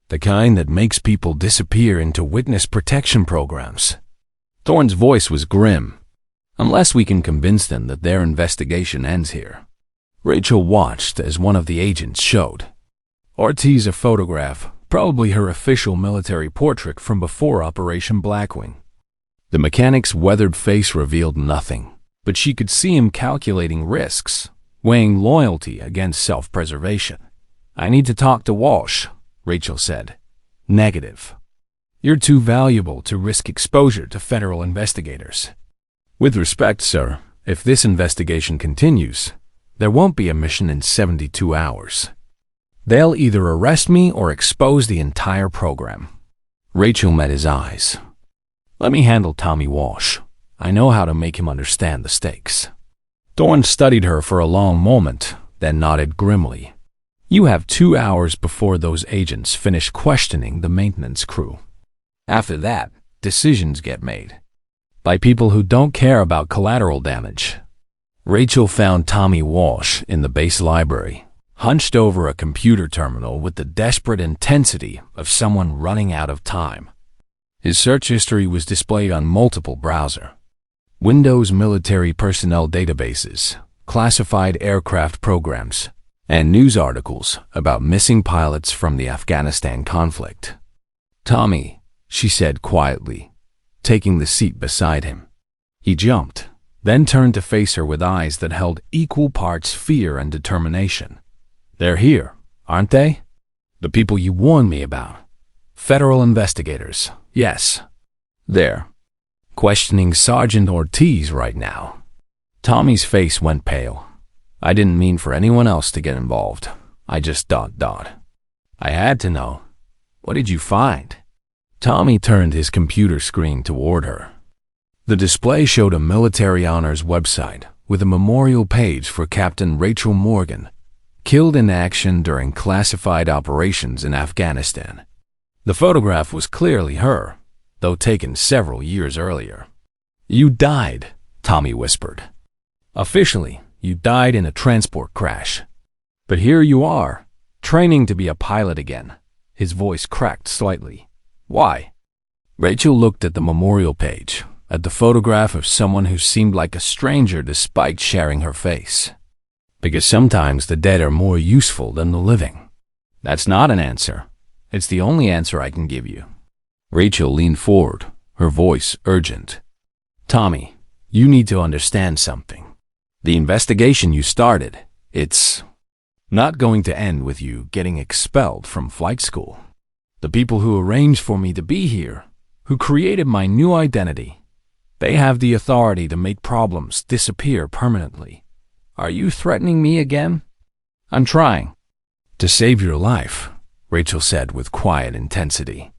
The kind that makes people disappear into witness protection programs. Thorne's voice was grim. Unless we can convince them that their investigation ends here. Rachel watched as one of the agents showed Ortiz a photograph, probably her official military portrait from before Operation Blackwing. The mechanic's weathered face revealed nothing, but she could see him calculating risks, weighing loyalty against self-preservation. I need to talk to Walsh, Rachel said. Negative. You're too valuable to risk exposure to federal investigators. With respect, sir, if this investigation continues, there won't be a mission in 72 hours. They'll either arrest me or expose the entire program. Rachel met his eyes. Let me handle Tommy Walsh. I know how to make him understand the stakes. Thorne studied her for a long moment, then nodded grimly. You have 2 hours before those agents finish questioning the maintenance crew. After that, decisions get made by people who don't care about collateral damage. Rachel found Tommy Walsh in the base library, hunched over a computer terminal with the desperate intensity of someone running out of time. His search history was displayed on multiple browsers. Windows military personnel databases, classified aircraft programs, and news articles about missing pilots from the Afghanistan conflict. Tommy, she said quietly, taking the seat beside him. He jumped, then turned to face her with eyes that held equal parts fear and determination. They're here, aren't they? The people you warned me about. Federal investigators, yes. They're questioning Sergeant Ortiz right now. Tommy's face went pale. I didn't mean for anyone else to get involved. I just ... I had to know. What did you find? Tommy turned his computer screen toward her. The display showed a military honors website with a memorial page for Captain Rachel Morgan, killed in action during classified operations in Afghanistan. The photograph was clearly her, though taken several years earlier. You died, Tommy whispered. Officially, you died in a transport crash. But here you are, training to be a pilot again. His voice cracked slightly. Why? Rachel looked at the memorial page, at the photograph of someone who seemed like a stranger despite sharing her face. Because sometimes the dead are more useful than the living. That's not an answer. It's the only answer I can give you. Rachel leaned forward, her voice urgent. Tommy, you need to understand something. The investigation you started, it's not going to end with you getting expelled from flight school. The people who arranged for me to be here, who created my new identity, they have the authority to make problems disappear permanently. Are you threatening me again? I'm trying. To save your life, Rachel said with quiet intensity.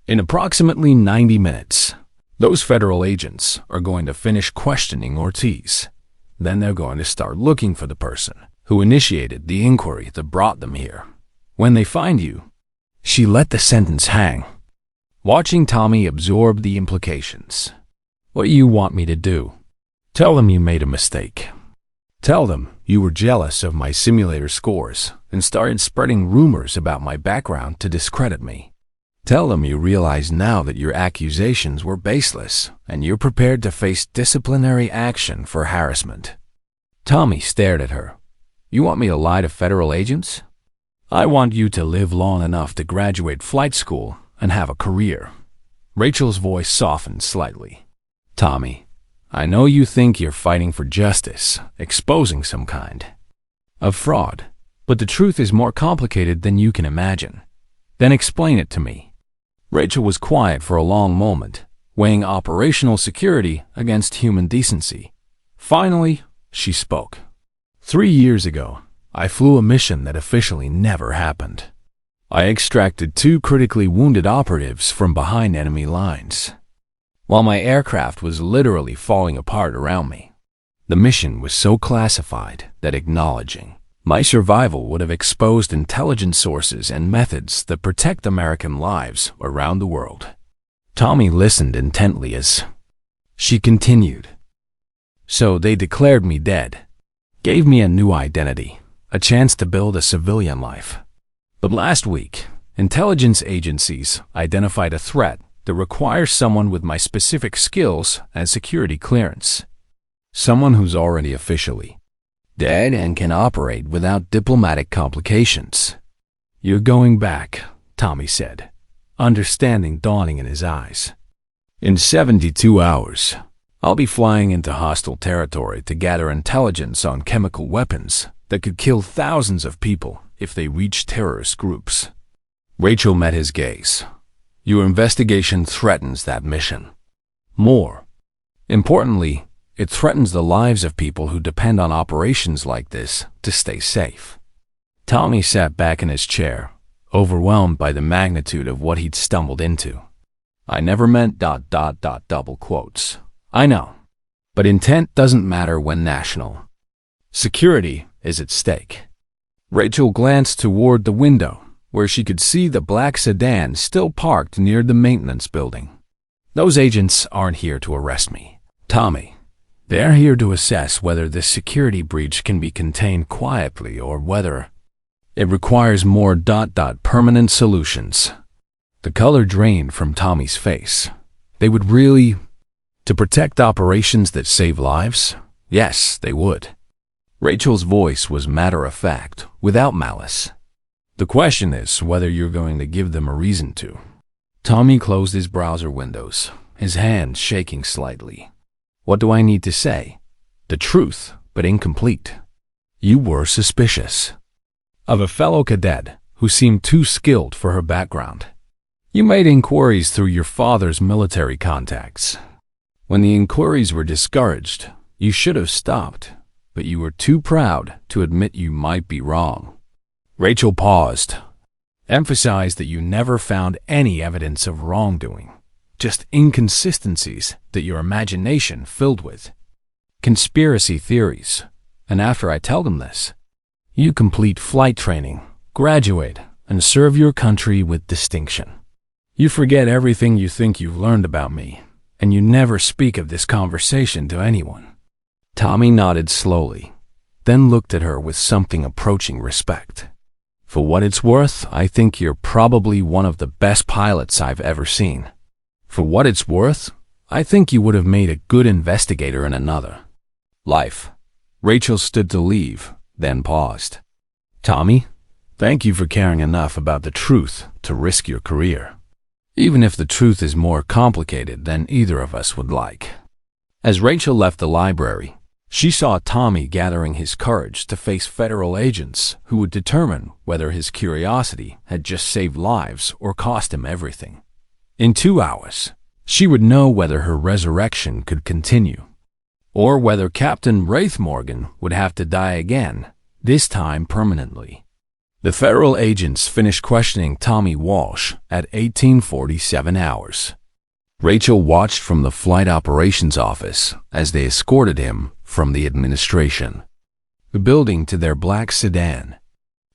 In approximately 90 minutes, those federal agents are going to finish questioning Ortiz. Then they're going to start looking for the person who initiated the inquiry that brought them here. When they find you, she let the sentence hang, watching Tommy absorb the implications. What you want me to do? Tell them you made a mistake. Tell them you were jealous of my simulator scores and started spreading rumors about my background to discredit me. Tell them you realize now that your accusations were baseless and you're prepared to face disciplinary action for harassment. Tommy stared at her. You want me to lie to federal agents? I want you to live long enough to graduate flight school and have a career. Rachel's voice softened slightly. Tommy, I know you think you're fighting for justice, exposing some kind of fraud, but the truth is more complicated than you can imagine. Then explain it to me. Rachel was quiet for a long moment, weighing operational security against human decency. Finally, she spoke. 3 years ago, I flew a mission that officially never happened. I extracted 2 critically wounded operatives from behind enemy lines, while my aircraft was literally falling apart around me. The mission was so classified that acknowledging My survival would have exposed intelligence sources and methods that protect American lives around the world. Tommy listened intently as she continued. So they declared me dead, gave me a new identity, a chance to build a civilian life. But last week, intelligence agencies identified a threat that requires someone with my specific skills and security clearance. Someone who's already officially dead and can operate without diplomatic complications. You're going back, Tommy said, understanding dawning in his eyes. In 72 hours, I'll be flying into hostile territory to gather intelligence on chemical weapons that could kill thousands of people if they reach terrorist groups. Rachel met his gaze. Your investigation threatens that mission. More importantly, it threatens the lives of people who depend on operations like this to stay safe. Tommy sat back in his chair, overwhelmed by the magnitude of what he'd stumbled into. I never meant ... double quotes. I know. But intent doesn't matter when national security is at stake. Rachel glanced toward the window, where she could see the black sedan still parked near the maintenance building. Those agents aren't here to arrest me, Tommy. They're here to assess whether this security breach can be contained quietly or whether it requires more ... permanent solutions. The color drained from Tommy's face. They would really... To protect operations that save lives? Yes, they would. Rachel's voice was matter-of-fact, without malice. The question is whether you're going to give them a reason to. Tommy closed his browser windows, his hand shaking slightly. What do I need to say? The truth, but incomplete. You were suspicious of a fellow cadet who seemed too skilled for her background. You made inquiries through your father's military contacts. When the inquiries were discouraged, you should have stopped, but you were too proud to admit you might be wrong. Rachel paused, emphasized that you never found any evidence of wrongdoing, just inconsistencies that your imagination filled with conspiracy theories. And after I tell them this, you complete flight training, graduate, and serve your country with distinction. You forget everything you think you've learned about me, and you never speak of this conversation to anyone. Tommy nodded slowly, then looked at her with something approaching respect. For what it's worth, I think you're probably one of the best pilots I've ever seen. For what it's worth, I think you would have made a good investigator in another life. Rachel stood to leave, then paused. Tommy, thank you for caring enough about the truth to risk your career, even if the truth is more complicated than either of us would like. As Rachel left the library, she saw Tommy gathering his courage to face federal agents who would determine whether his curiosity had just saved lives or cost him everything. In 2 hours, she would know whether her resurrection could continue, or whether Captain Wraith Morgan would have to die again, this time permanently. The federal agents finished questioning Tommy Walsh at 1847 hours. Rachel watched from the flight operations office as they escorted him from the administration building to their black sedan.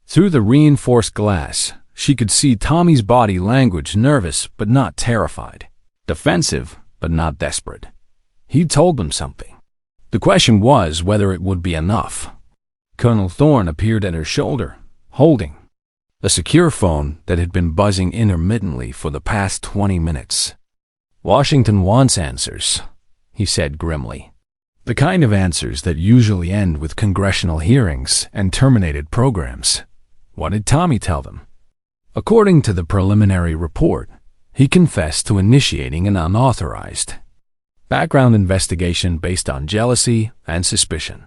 Through the reinforced glass, she could see Tommy's body language, nervous but not terrified, defensive but not desperate. He told them something. The question was whether it would be enough. Colonel Thorne appeared at her shoulder, holding a secure phone that had been buzzing intermittently for the past 20 minutes. Washington wants answers, he said grimly. The kind of answers that usually end with congressional hearings and terminated programs. What did Tommy tell them? According to the preliminary report, he confessed to initiating an unauthorized background investigation based on jealousy and suspicion.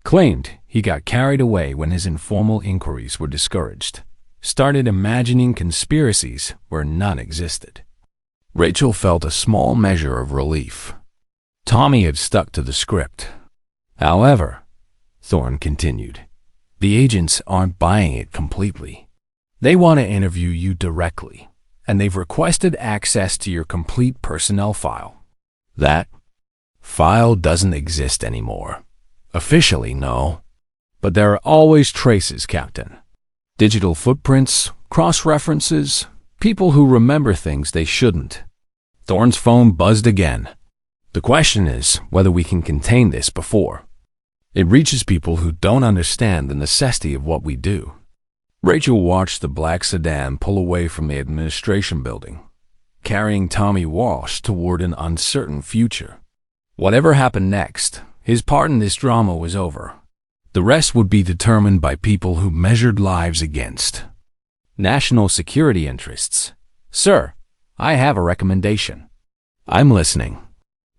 Claimed he got carried away when his informal inquiries were discouraged. Started imagining conspiracies where none existed. Rachel felt a small measure of relief. Tommy had stuck to the script. However, Thorne continued, the agents aren't buying it completely. They want to interview you directly, and they've requested access to your complete personnel file. That file doesn't exist anymore. Officially, no. But there are always traces, Captain. Digital footprints, cross-references, people who remember things they shouldn't. Thorne's phone buzzed again. The question is whether we can contain this before it reaches people who don't understand the necessity of what we do. Rachel watched the black sedan pull away from the administration building, carrying Tommy Walsh toward an uncertain future. Whatever happened next, his part in this drama was over. The rest would be determined by people who measured lives against national security interests. Sir, I have a recommendation. I'm listening.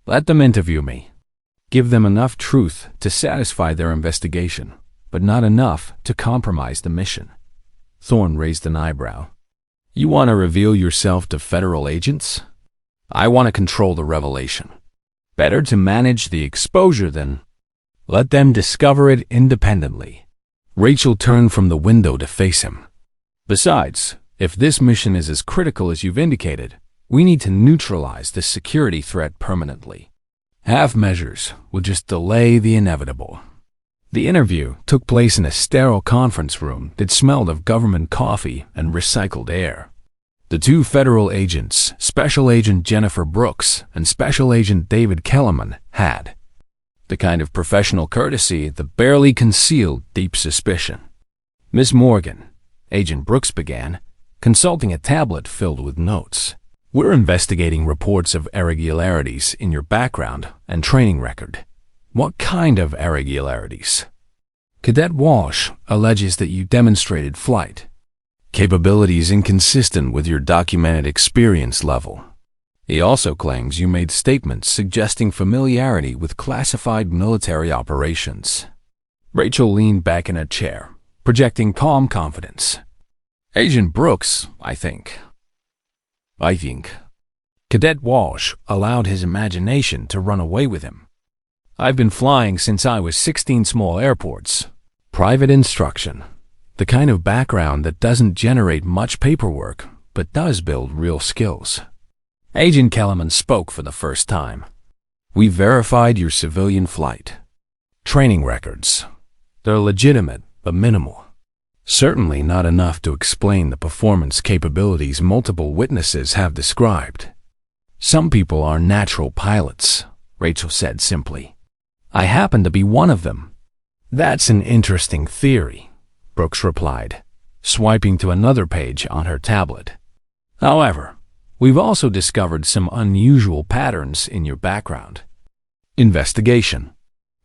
Let them interview me. Give them enough truth to satisfy their investigation, but not enough to compromise the mission. Thorne raised an eyebrow. You want to reveal yourself to federal agents? I want to control the revelation. Better to manage the exposure than let them discover it independently. Rachel turned from the window to face him. Besides, if this mission is as critical as you've indicated, we need to neutralize this security threat permanently. Half measures will just delay the inevitable. The interview took place in a sterile conference room that smelled of government coffee and recycled air. The two federal agents, Special Agent Jennifer Brooks and Special Agent David Kellerman, had the kind of professional courtesy that barely concealed deep suspicion. Miss Morgan, Agent Brooks began, consulting a tablet filled with notes. We're investigating reports of irregularities in your background and training record. What kind of irregularities? Cadet Walsh alleges that you demonstrated flight capabilities inconsistent with your documented experience level. He also claims you made statements suggesting familiarity with classified military operations. Rachel leaned back in a chair, projecting calm confidence. Agent Brooks, I think. Cadet Walsh allowed his imagination to run away with him. I've been flying since I was 16 small airports. Private instruction. The kind of background that doesn't generate much paperwork, but does build real skills. Agent Kellerman spoke for the first time. We verified your civilian flight. Training records. They're legitimate, but minimal. Certainly not enough to explain the performance capabilities multiple witnesses have described. Some people are natural pilots, Rachel said simply. I happen to be one of them. That's an interesting theory, Brooks replied, swiping to another page on her tablet. However, we've also discovered some unusual patterns in your background. Investigation.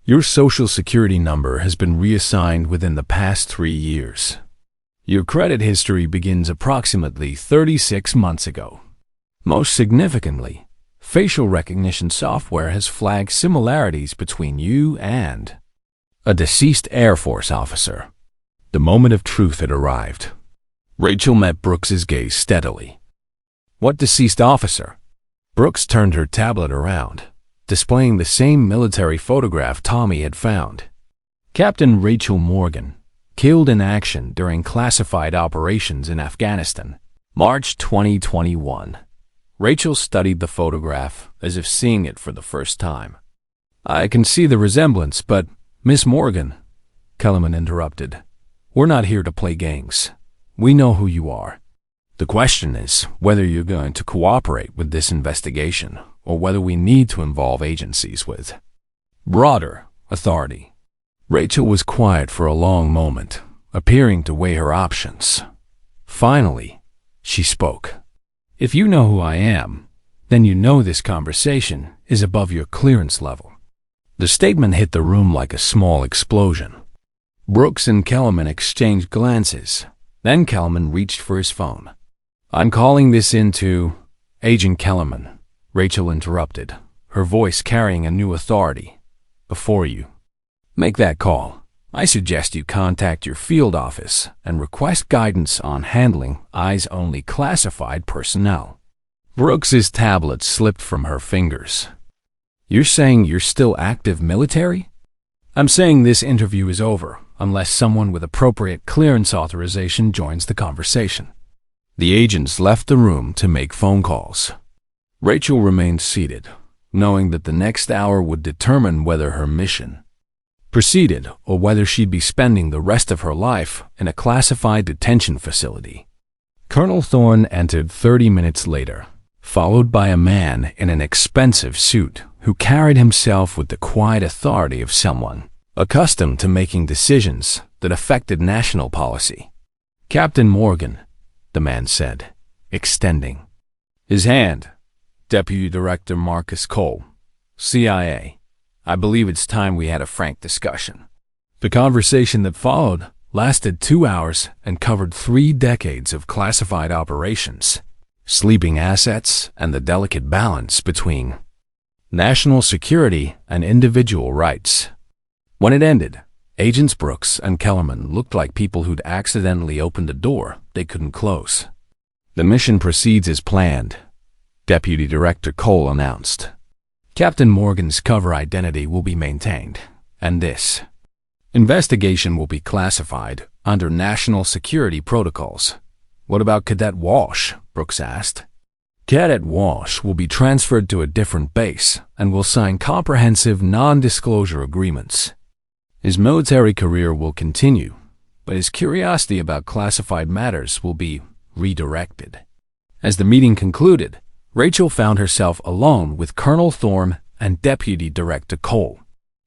Your social security number has been reassigned within the past 3 years. Your credit history begins approximately 36 months ago. Most significantly, facial recognition software has flagged similarities between you and a deceased Air Force officer. The moment of truth had arrived. Rachel met Brooks's gaze steadily. What deceased officer? Brooks turned her tablet around, displaying the same military photograph Tommy had found. Captain Rachel Morgan, killed in action during classified operations in Afghanistan, March 2021. Rachel studied the photograph as if seeing it for the first time. I can see the resemblance, but Miss Morgan, Kellerman interrupted. We're not here to play games. We know who you are. The question is whether you're going to cooperate with this investigation or whether we need to involve agencies with broader authority. Rachel was quiet for a long moment, appearing to weigh her options. Finally, she spoke. If you know who I am, then you know this conversation is above your clearance level. The statement hit the room like a small explosion. Brooks and Kellerman exchanged glances. Then Kellerman reached for his phone. I'm calling this into Agent Kellerman, Rachel interrupted, her voice carrying a new authority. Before you make that call, I suggest you contact your field office and request guidance on handling eyes-only classified personnel. Brooks's tablet slipped from her fingers. You're saying you're still active military? I'm saying this interview is over unless someone with appropriate clearance authorization joins the conversation. The agents left the room to make phone calls. Rachel remained seated, knowing that the next hour would determine whether her mission proceeded or whether she'd be spending the rest of her life in a classified detention facility. Colonel Thorne entered 30 minutes later, followed by a man in an expensive suit who carried himself with the quiet authority of someone accustomed to making decisions that affected national policy. "Captain Morgan," the man said, extending his hand. "Deputy Director Marcus Cole, CIA. I believe it's time we had a frank discussion." The conversation that followed lasted 2 hours and covered 3 decades of classified operations, sleeping assets, and the delicate balance between national security and individual rights. When it ended, Agents Brooks and Kellerman looked like people who'd accidentally opened a door they couldn't close. "The mission proceeds as planned," Deputy Director Cole announced. "Captain Morgan's cover identity will be maintained, and this investigation will be classified under national security protocols." "What about Cadet Walsh?" Brooks asked. "Cadet Walsh will be transferred to a different base and will sign comprehensive non-disclosure agreements. His military career will continue, but his curiosity about classified matters will be redirected." As the meeting concluded, Rachel found herself alone with Colonel Thorne and Deputy Director Cole.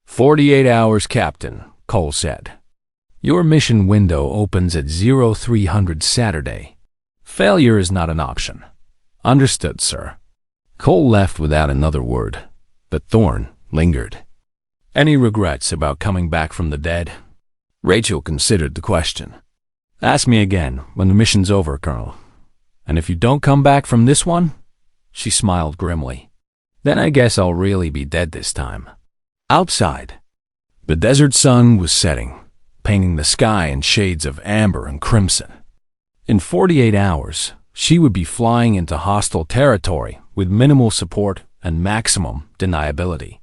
48 hours, Captain," Cole said. "Your mission window opens at 0300 Saturday. Failure is not an option." "Understood, sir." Cole left without another word, but Thorne lingered. "Any regrets about coming back from the dead?" Rachel considered the question. "Ask me again when the mission's over, Colonel. And if you don't come back from this one," she smiled grimly, "then I guess I'll really be dead this time." Outside, the desert sun was setting, painting the sky in shades of amber and crimson. In 48 hours, she would be flying into hostile territory with minimal support and maximum deniability.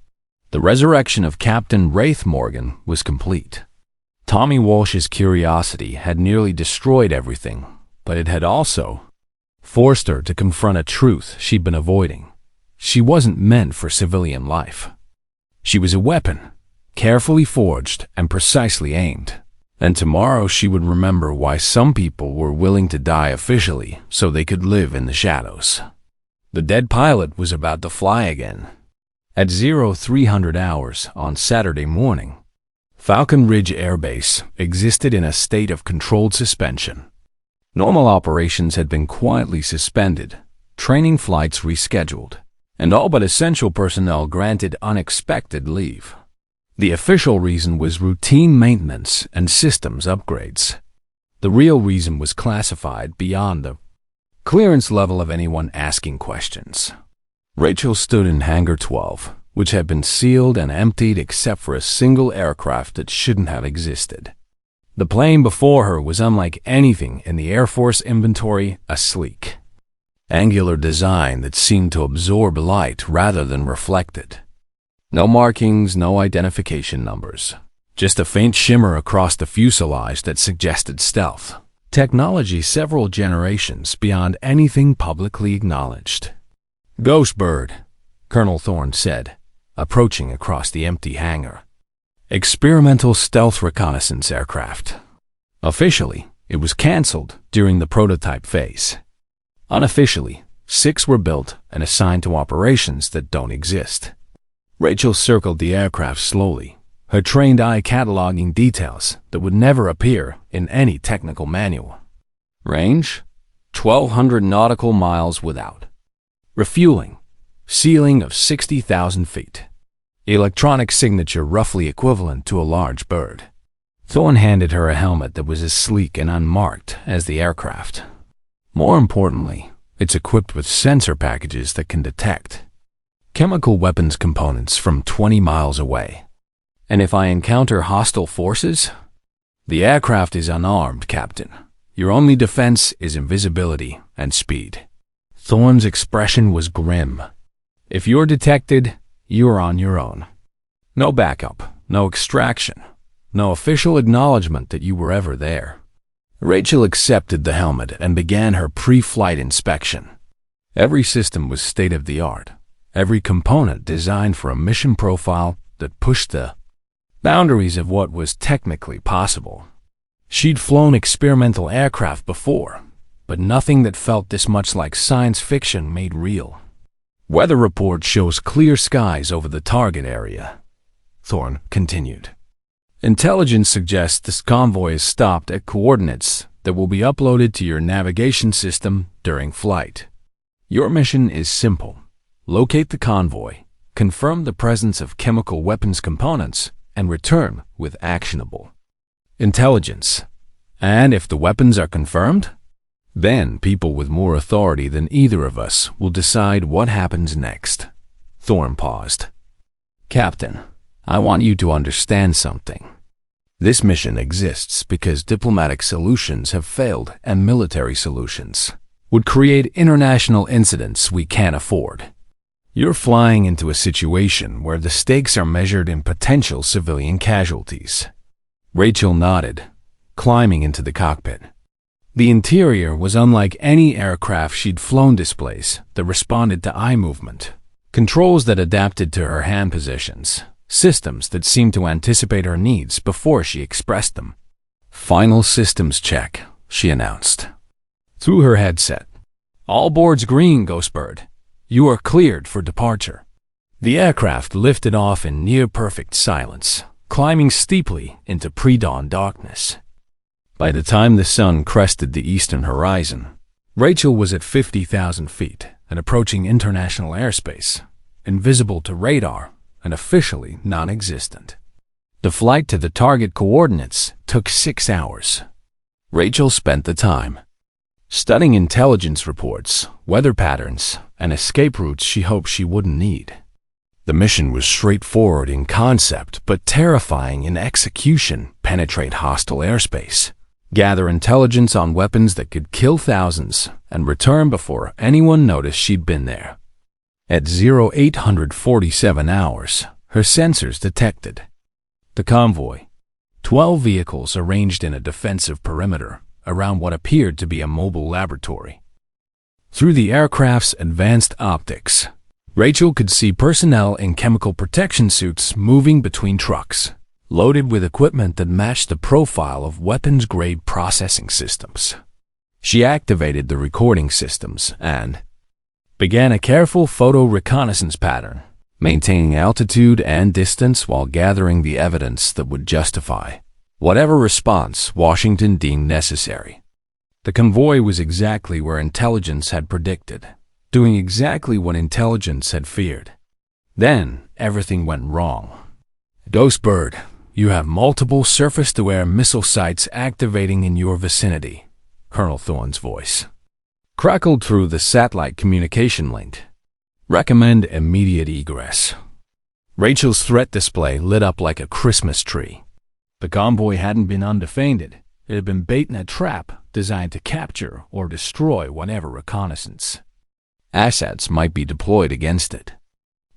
The resurrection of Captain Wraith Morgan was complete. Tommy Walsh's curiosity had nearly destroyed everything, but it had also forced her to confront a truth she'd been avoiding. She wasn't meant for civilian life. She was a weapon, carefully forged and precisely aimed. And tomorrow she would remember why some people were willing to die officially so they could live in the shadows. The dead pilot was about to fly again. At 0300 hours on Saturday morning, Falcon Ridge Air Base existed in a state of controlled suspension. Normal operations had been quietly suspended, training flights rescheduled, and all but essential personnel granted unexpected leave. The official reason was routine maintenance and systems upgrades. The real reason was classified beyond the clearance level of anyone asking questions. Rachel stood in Hangar 12, which had been sealed and emptied except for a single aircraft that shouldn't have existed. The plane before her was unlike anything in the Air Force inventory, a sleek, angular design that seemed to absorb light rather than reflect it. No markings, no identification numbers, just a faint shimmer across the fuselage that suggested stealth. Technology several generations beyond anything publicly acknowledged. "Ghost Bird," Colonel Thorne said, approaching across the empty hangar. "Experimental stealth reconnaissance aircraft." Officially, it was cancelled during the prototype phase. Unofficially, 6 were built and assigned to operations that don't exist. Rachel circled the aircraft slowly, her trained eye cataloging details that would never appear in any technical manual. Range: 1,200 nautical miles without. Refueling: ceiling of 60,000 feet. Electronic signature roughly equivalent to a large bird. Thorne handed her a helmet that was as sleek and unmarked as the aircraft. More importantly, it's equipped with sensor packages that can detect chemical weapons components from 20 miles away. "And if I encounter hostile forces?" "The aircraft is unarmed, Captain. Your only defense is invisibility and speed." Thorne's expression was grim. "If you're detected, you're on your own. No backup, no extraction, no official acknowledgement that you were ever there." Rachel accepted the helmet and began her pre-flight inspection. Every system was state-of-the-art, every component designed for a mission profile that pushed the boundaries of what was technically possible. She'd flown experimental aircraft before, but nothing that felt this much like science fiction made real. Weather report shows clear skies over the target area, Thorne continued. Intelligence suggests this convoy is stopped at coordinates that will be uploaded to your navigation system during flight. Your mission is simple. Locate the convoy, confirm the presence of chemical weapons components, and return with actionable intelligence. And if the weapons are confirmed, then people with more authority than either of us will decide what happens next. Thorne paused. Captain, I want you to understand something. This mission exists because diplomatic solutions have failed and military solutions would create international incidents we can't afford. You're flying into a situation where the stakes are measured in potential civilian casualties. Rachel nodded, climbing into the cockpit. The interior was unlike any aircraft she'd flown. Displays that responded to eye movement, controls that adapted to her hand positions, systems that seemed to anticipate her needs before she expressed them. Final systems check, she announced. Through her headset. All boards green, Ghostbird. You are cleared for departure. The aircraft lifted off in near-perfect silence, climbing steeply into pre-dawn darkness. By the time the sun crested the eastern horizon, Rachel was at 50,000 feet and approaching international airspace, invisible to radar and officially non-existent. The flight to the target coordinates took 6 hours. Rachel spent the time studying intelligence reports, weather patterns, and escape routes she hoped she wouldn't need. The mission was straightforward in concept but terrifying in execution. Penetrate hostile airspace, gather intelligence on weapons that could kill thousands, and return before anyone noticed she'd been there. At 0847 hours, her sensors detected the convoy. 12 vehicles arranged in a defensive perimeter around what appeared to be a mobile laboratory. Through the aircraft's advanced optics, Rachel could see personnel in chemical protection suits moving between trucks, loaded with equipment that matched the profile of weapons-grade processing systems. She activated the recording systems and began a careful photo reconnaissance pattern, maintaining altitude and distance while gathering the evidence that would justify whatever response Washington deemed necessary. The convoy was exactly where intelligence had predicted, doing exactly what intelligence had feared. Then, everything went wrong. Ghostbird, you have multiple surface-to-air missile sites activating in your vicinity, Colonel Thorne's voice crackled through the satellite communication link. Recommend immediate egress. Rachel's threat display lit up like a Christmas tree. The convoy hadn't been undefended. It had been baiting a trap designed to capture or destroy whatever reconnaissance assets might be deployed against it.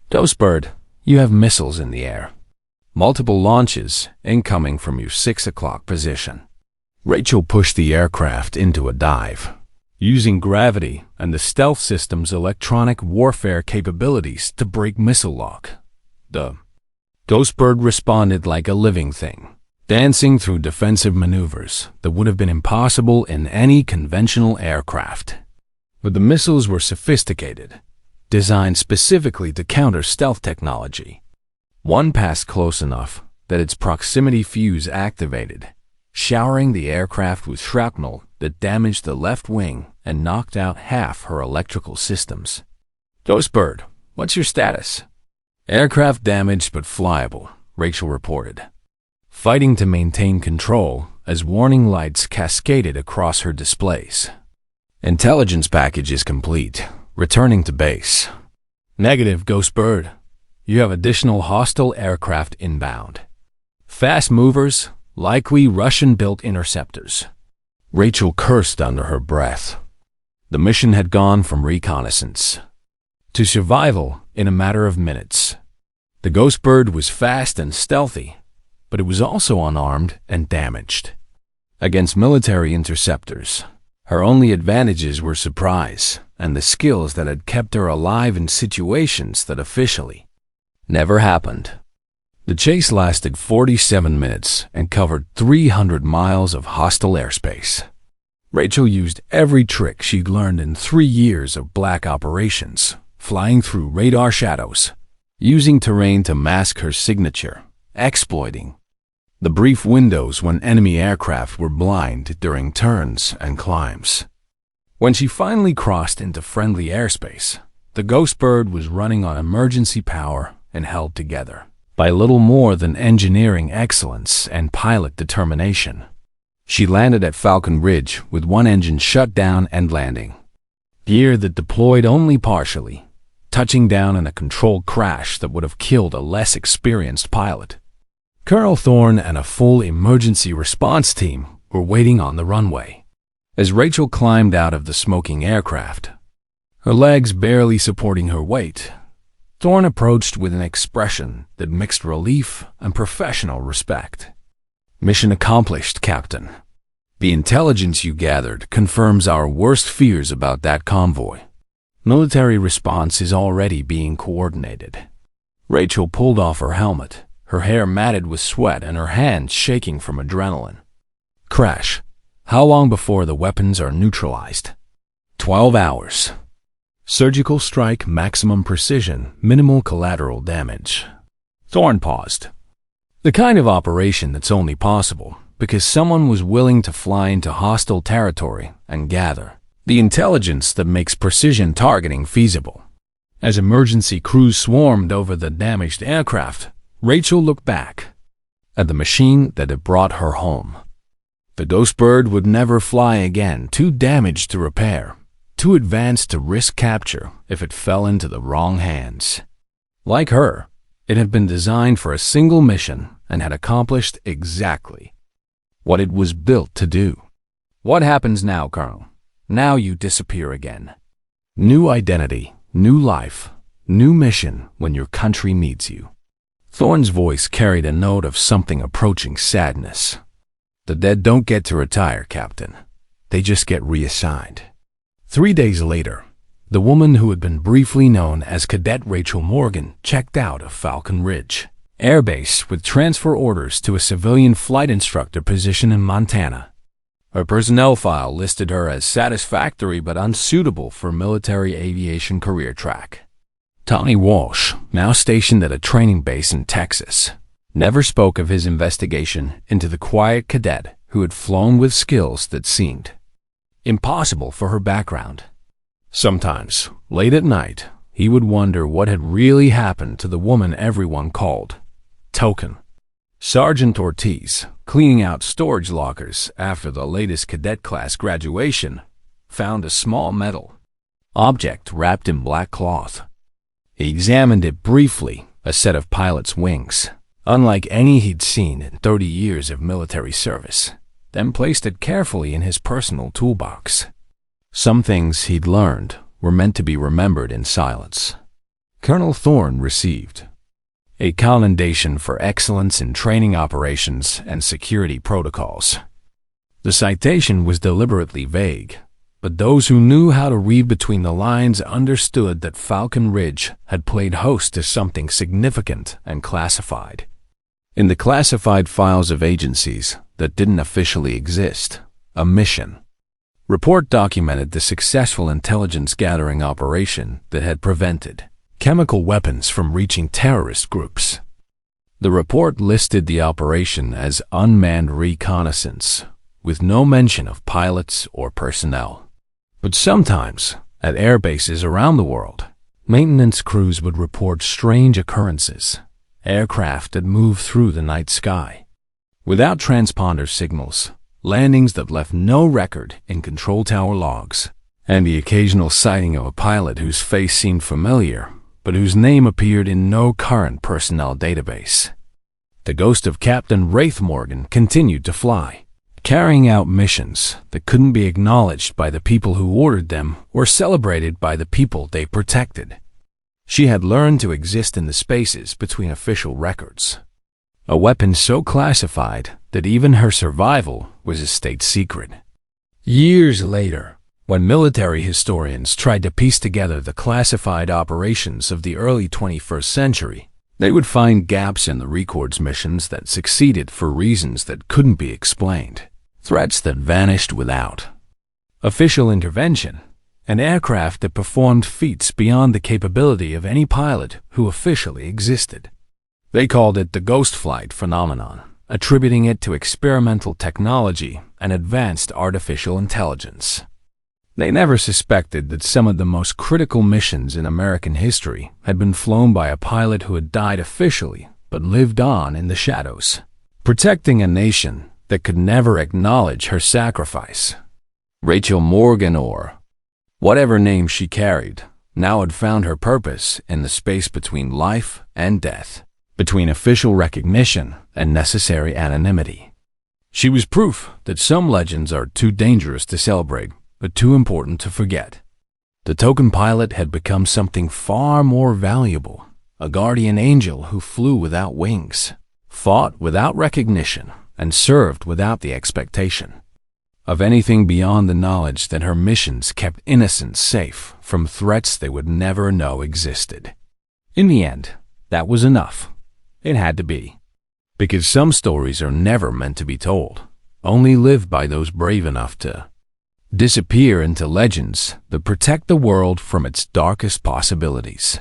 Ghostbird, you have missiles in the air. Multiple launches incoming from your 6 o'clock position. Rachel pushed the aircraft into a dive, using gravity and the stealth system's electronic warfare capabilities to break missile lock. The Ghostbird responded like a living thing, dancing through defensive maneuvers that would have been impossible in any conventional aircraft. But the missiles were sophisticated, designed specifically to counter stealth technology. One passed close enough that its proximity fuse activated, showering the aircraft with shrapnel that damaged the left wing and knocked out half her electrical systems. Ghostbird, what's your status? Aircraft damaged but flyable, Rachel reported, fighting to maintain control as warning lights cascaded across her displays. Intelligence package is complete. Returning to base. Negative, Ghostbird. You have additional hostile aircraft inbound. Fast movers, likely Russian-built interceptors. Rachel cursed under her breath. The mission had gone from reconnaissance to survival in a matter of minutes. The Ghostbird was fast and stealthy, but it was also unarmed and damaged. Against military interceptors, her only advantages were surprise and the skills that had kept her alive in situations that officially never happened. The chase lasted 47 minutes and covered 300 miles of hostile airspace. Rachel used every trick she'd learned in 3 years of black operations, flying through radar shadows, using terrain to mask her signature, exploiting the brief windows when enemy aircraft were blind during turns and climbs. When she finally crossed into friendly airspace, the Ghost Bird was running on emergency power and held together by little more than engineering excellence and pilot determination. She landed at Falcon Ridge with one engine shut down and landing gear that deployed only partially, touching down in a controlled crash that would have killed a less experienced pilot. Colonel Thorne and a full emergency response team were waiting on the runway. As Rachel climbed out of the smoking aircraft, her legs barely supporting her weight, Thorne approached with an expression that mixed relief and professional respect. "Mission accomplished, Captain. The intelligence you gathered confirms our worst fears about that convoy. Military response is already being coordinated." Rachel pulled off her helmet, her hair matted with sweat and her hands shaking from adrenaline. "Crash. How long before the weapons are neutralized?" 12 hours. Surgical strike, maximum precision, minimal collateral damage. Thorne paused. The kind of operation that's only possible because someone was willing to fly into hostile territory and gather the intelligence that makes precision targeting feasible. As emergency crews swarmed over the damaged aircraft, Rachel looked back at the machine that had brought her home. The Ghost Bird would never fly again, too damaged to repair, too advanced to risk capture if it fell into the wrong hands. Like her, it had been designed for a single mission and had accomplished exactly what it was built to do. "What happens now, Colonel? Now you disappear again." "New identity, new life, new mission when your country needs you." Thorne's voice carried a note of something approaching sadness. "The dead don't get to retire, Captain. They just get reassigned." 3 days later, the woman who had been briefly known as Cadet Rachel Morgan checked out of Falcon Ridge Air Base with transfer orders to a civilian flight instructor position in Montana. Her personnel file listed her as satisfactory but unsuitable for military aviation career track. Tommy Walsh, now stationed at a training base in Texas, never spoke of his investigation into the quiet cadet who had flown with skills that seemed impossible for her background. Sometimes, late at night, he would wonder what had really happened to the woman everyone called Token. Sergeant Ortiz, cleaning out storage lockers after the latest cadet class graduation, found a small metal object wrapped in black cloth. He examined it briefly, a set of pilot's wings, unlike any he'd seen in 30 years of military service, then placed it carefully in his personal toolbox. Some things he'd learned were meant to be remembered in silence. Colonel Thorne received a commendation for excellence in training operations and security protocols. The citation was deliberately vague, but those who knew how to read between the lines understood that Falcon Ridge had played host to something significant and classified. In the classified files of agencies that didn't officially exist, a mission report documented the successful intelligence-gathering operation that had prevented chemical weapons from reaching terrorist groups. The report listed the operation as unmanned reconnaissance, with no mention of pilots or personnel. But sometimes, at air bases around the world, maintenance crews would report strange occurrences, aircraft that moved through the night sky without transponder signals, landings that left no record in control tower logs, and the occasional sighting of a pilot whose face seemed familiar, but whose name appeared in no current personnel database. The ghost of Captain Wraith Morgan continued to fly, carrying out missions that couldn't be acknowledged by the people who ordered them or celebrated by the people they protected. She had learned to exist in the spaces between official records, a weapon so classified that even her survival was a state secret. Years later, when military historians tried to piece together the classified operations of the early 21st century, They would find gaps in the records missions that succeeded for reasons that couldn't be explained, threats that vanished without official intervention, and aircraft that performed feats beyond the capability of any pilot who officially existed. They called it the ghost flight phenomenon, attributing it to experimental technology and advanced artificial intelligence. They never suspected that some of the most critical missions in American history had been flown by a pilot who had died officially but lived on in the shadows, protecting a nation that could never acknowledge her sacrifice. Rachel Morgan, or whatever name she carried, now had found her purpose in the space between life and death, between official recognition and necessary anonymity. She was proof that some legends are too dangerous to celebrate, but too important to forget. The token pilot had become something far more valuable, a guardian angel who flew without wings, fought without recognition, and served without the expectation of anything beyond the knowledge that her missions kept innocents safe from threats they would never know existed. In the end, that was enough. It had to be. Because some stories are never meant to be told, only lived by those brave enough to disappear into legends that protect the world from its darkest possibilities.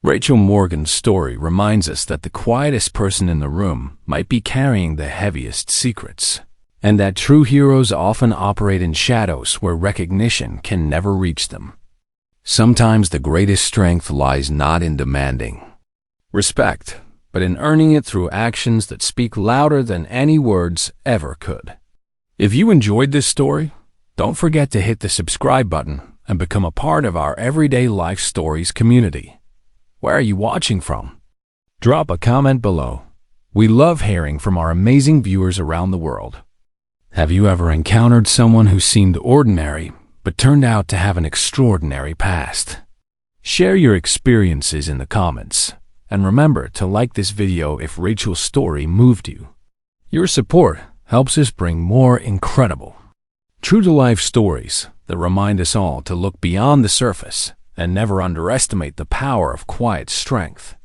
Rachel Morgan's story reminds us that the quietest person in the room might be carrying the heaviest secrets, and that true heroes often operate in shadows where recognition can never reach them. Sometimes the greatest strength lies not in demanding respect, but in earning it through actions that speak louder than any words ever could. If you enjoyed this story, don't forget to hit the subscribe button and become a part of our Everyday Life Stories community. Where are you watching from? Drop a comment below. We love hearing from our amazing viewers around the world. Have you ever encountered someone who seemed ordinary but turned out to have an extraordinary past? Share your experiences in the comments, and remember to like this video if Rachel's story moved you. Your support helps us bring more incredible, true-to-life stories that remind us all to look beyond the surface and never underestimate the power of quiet strength.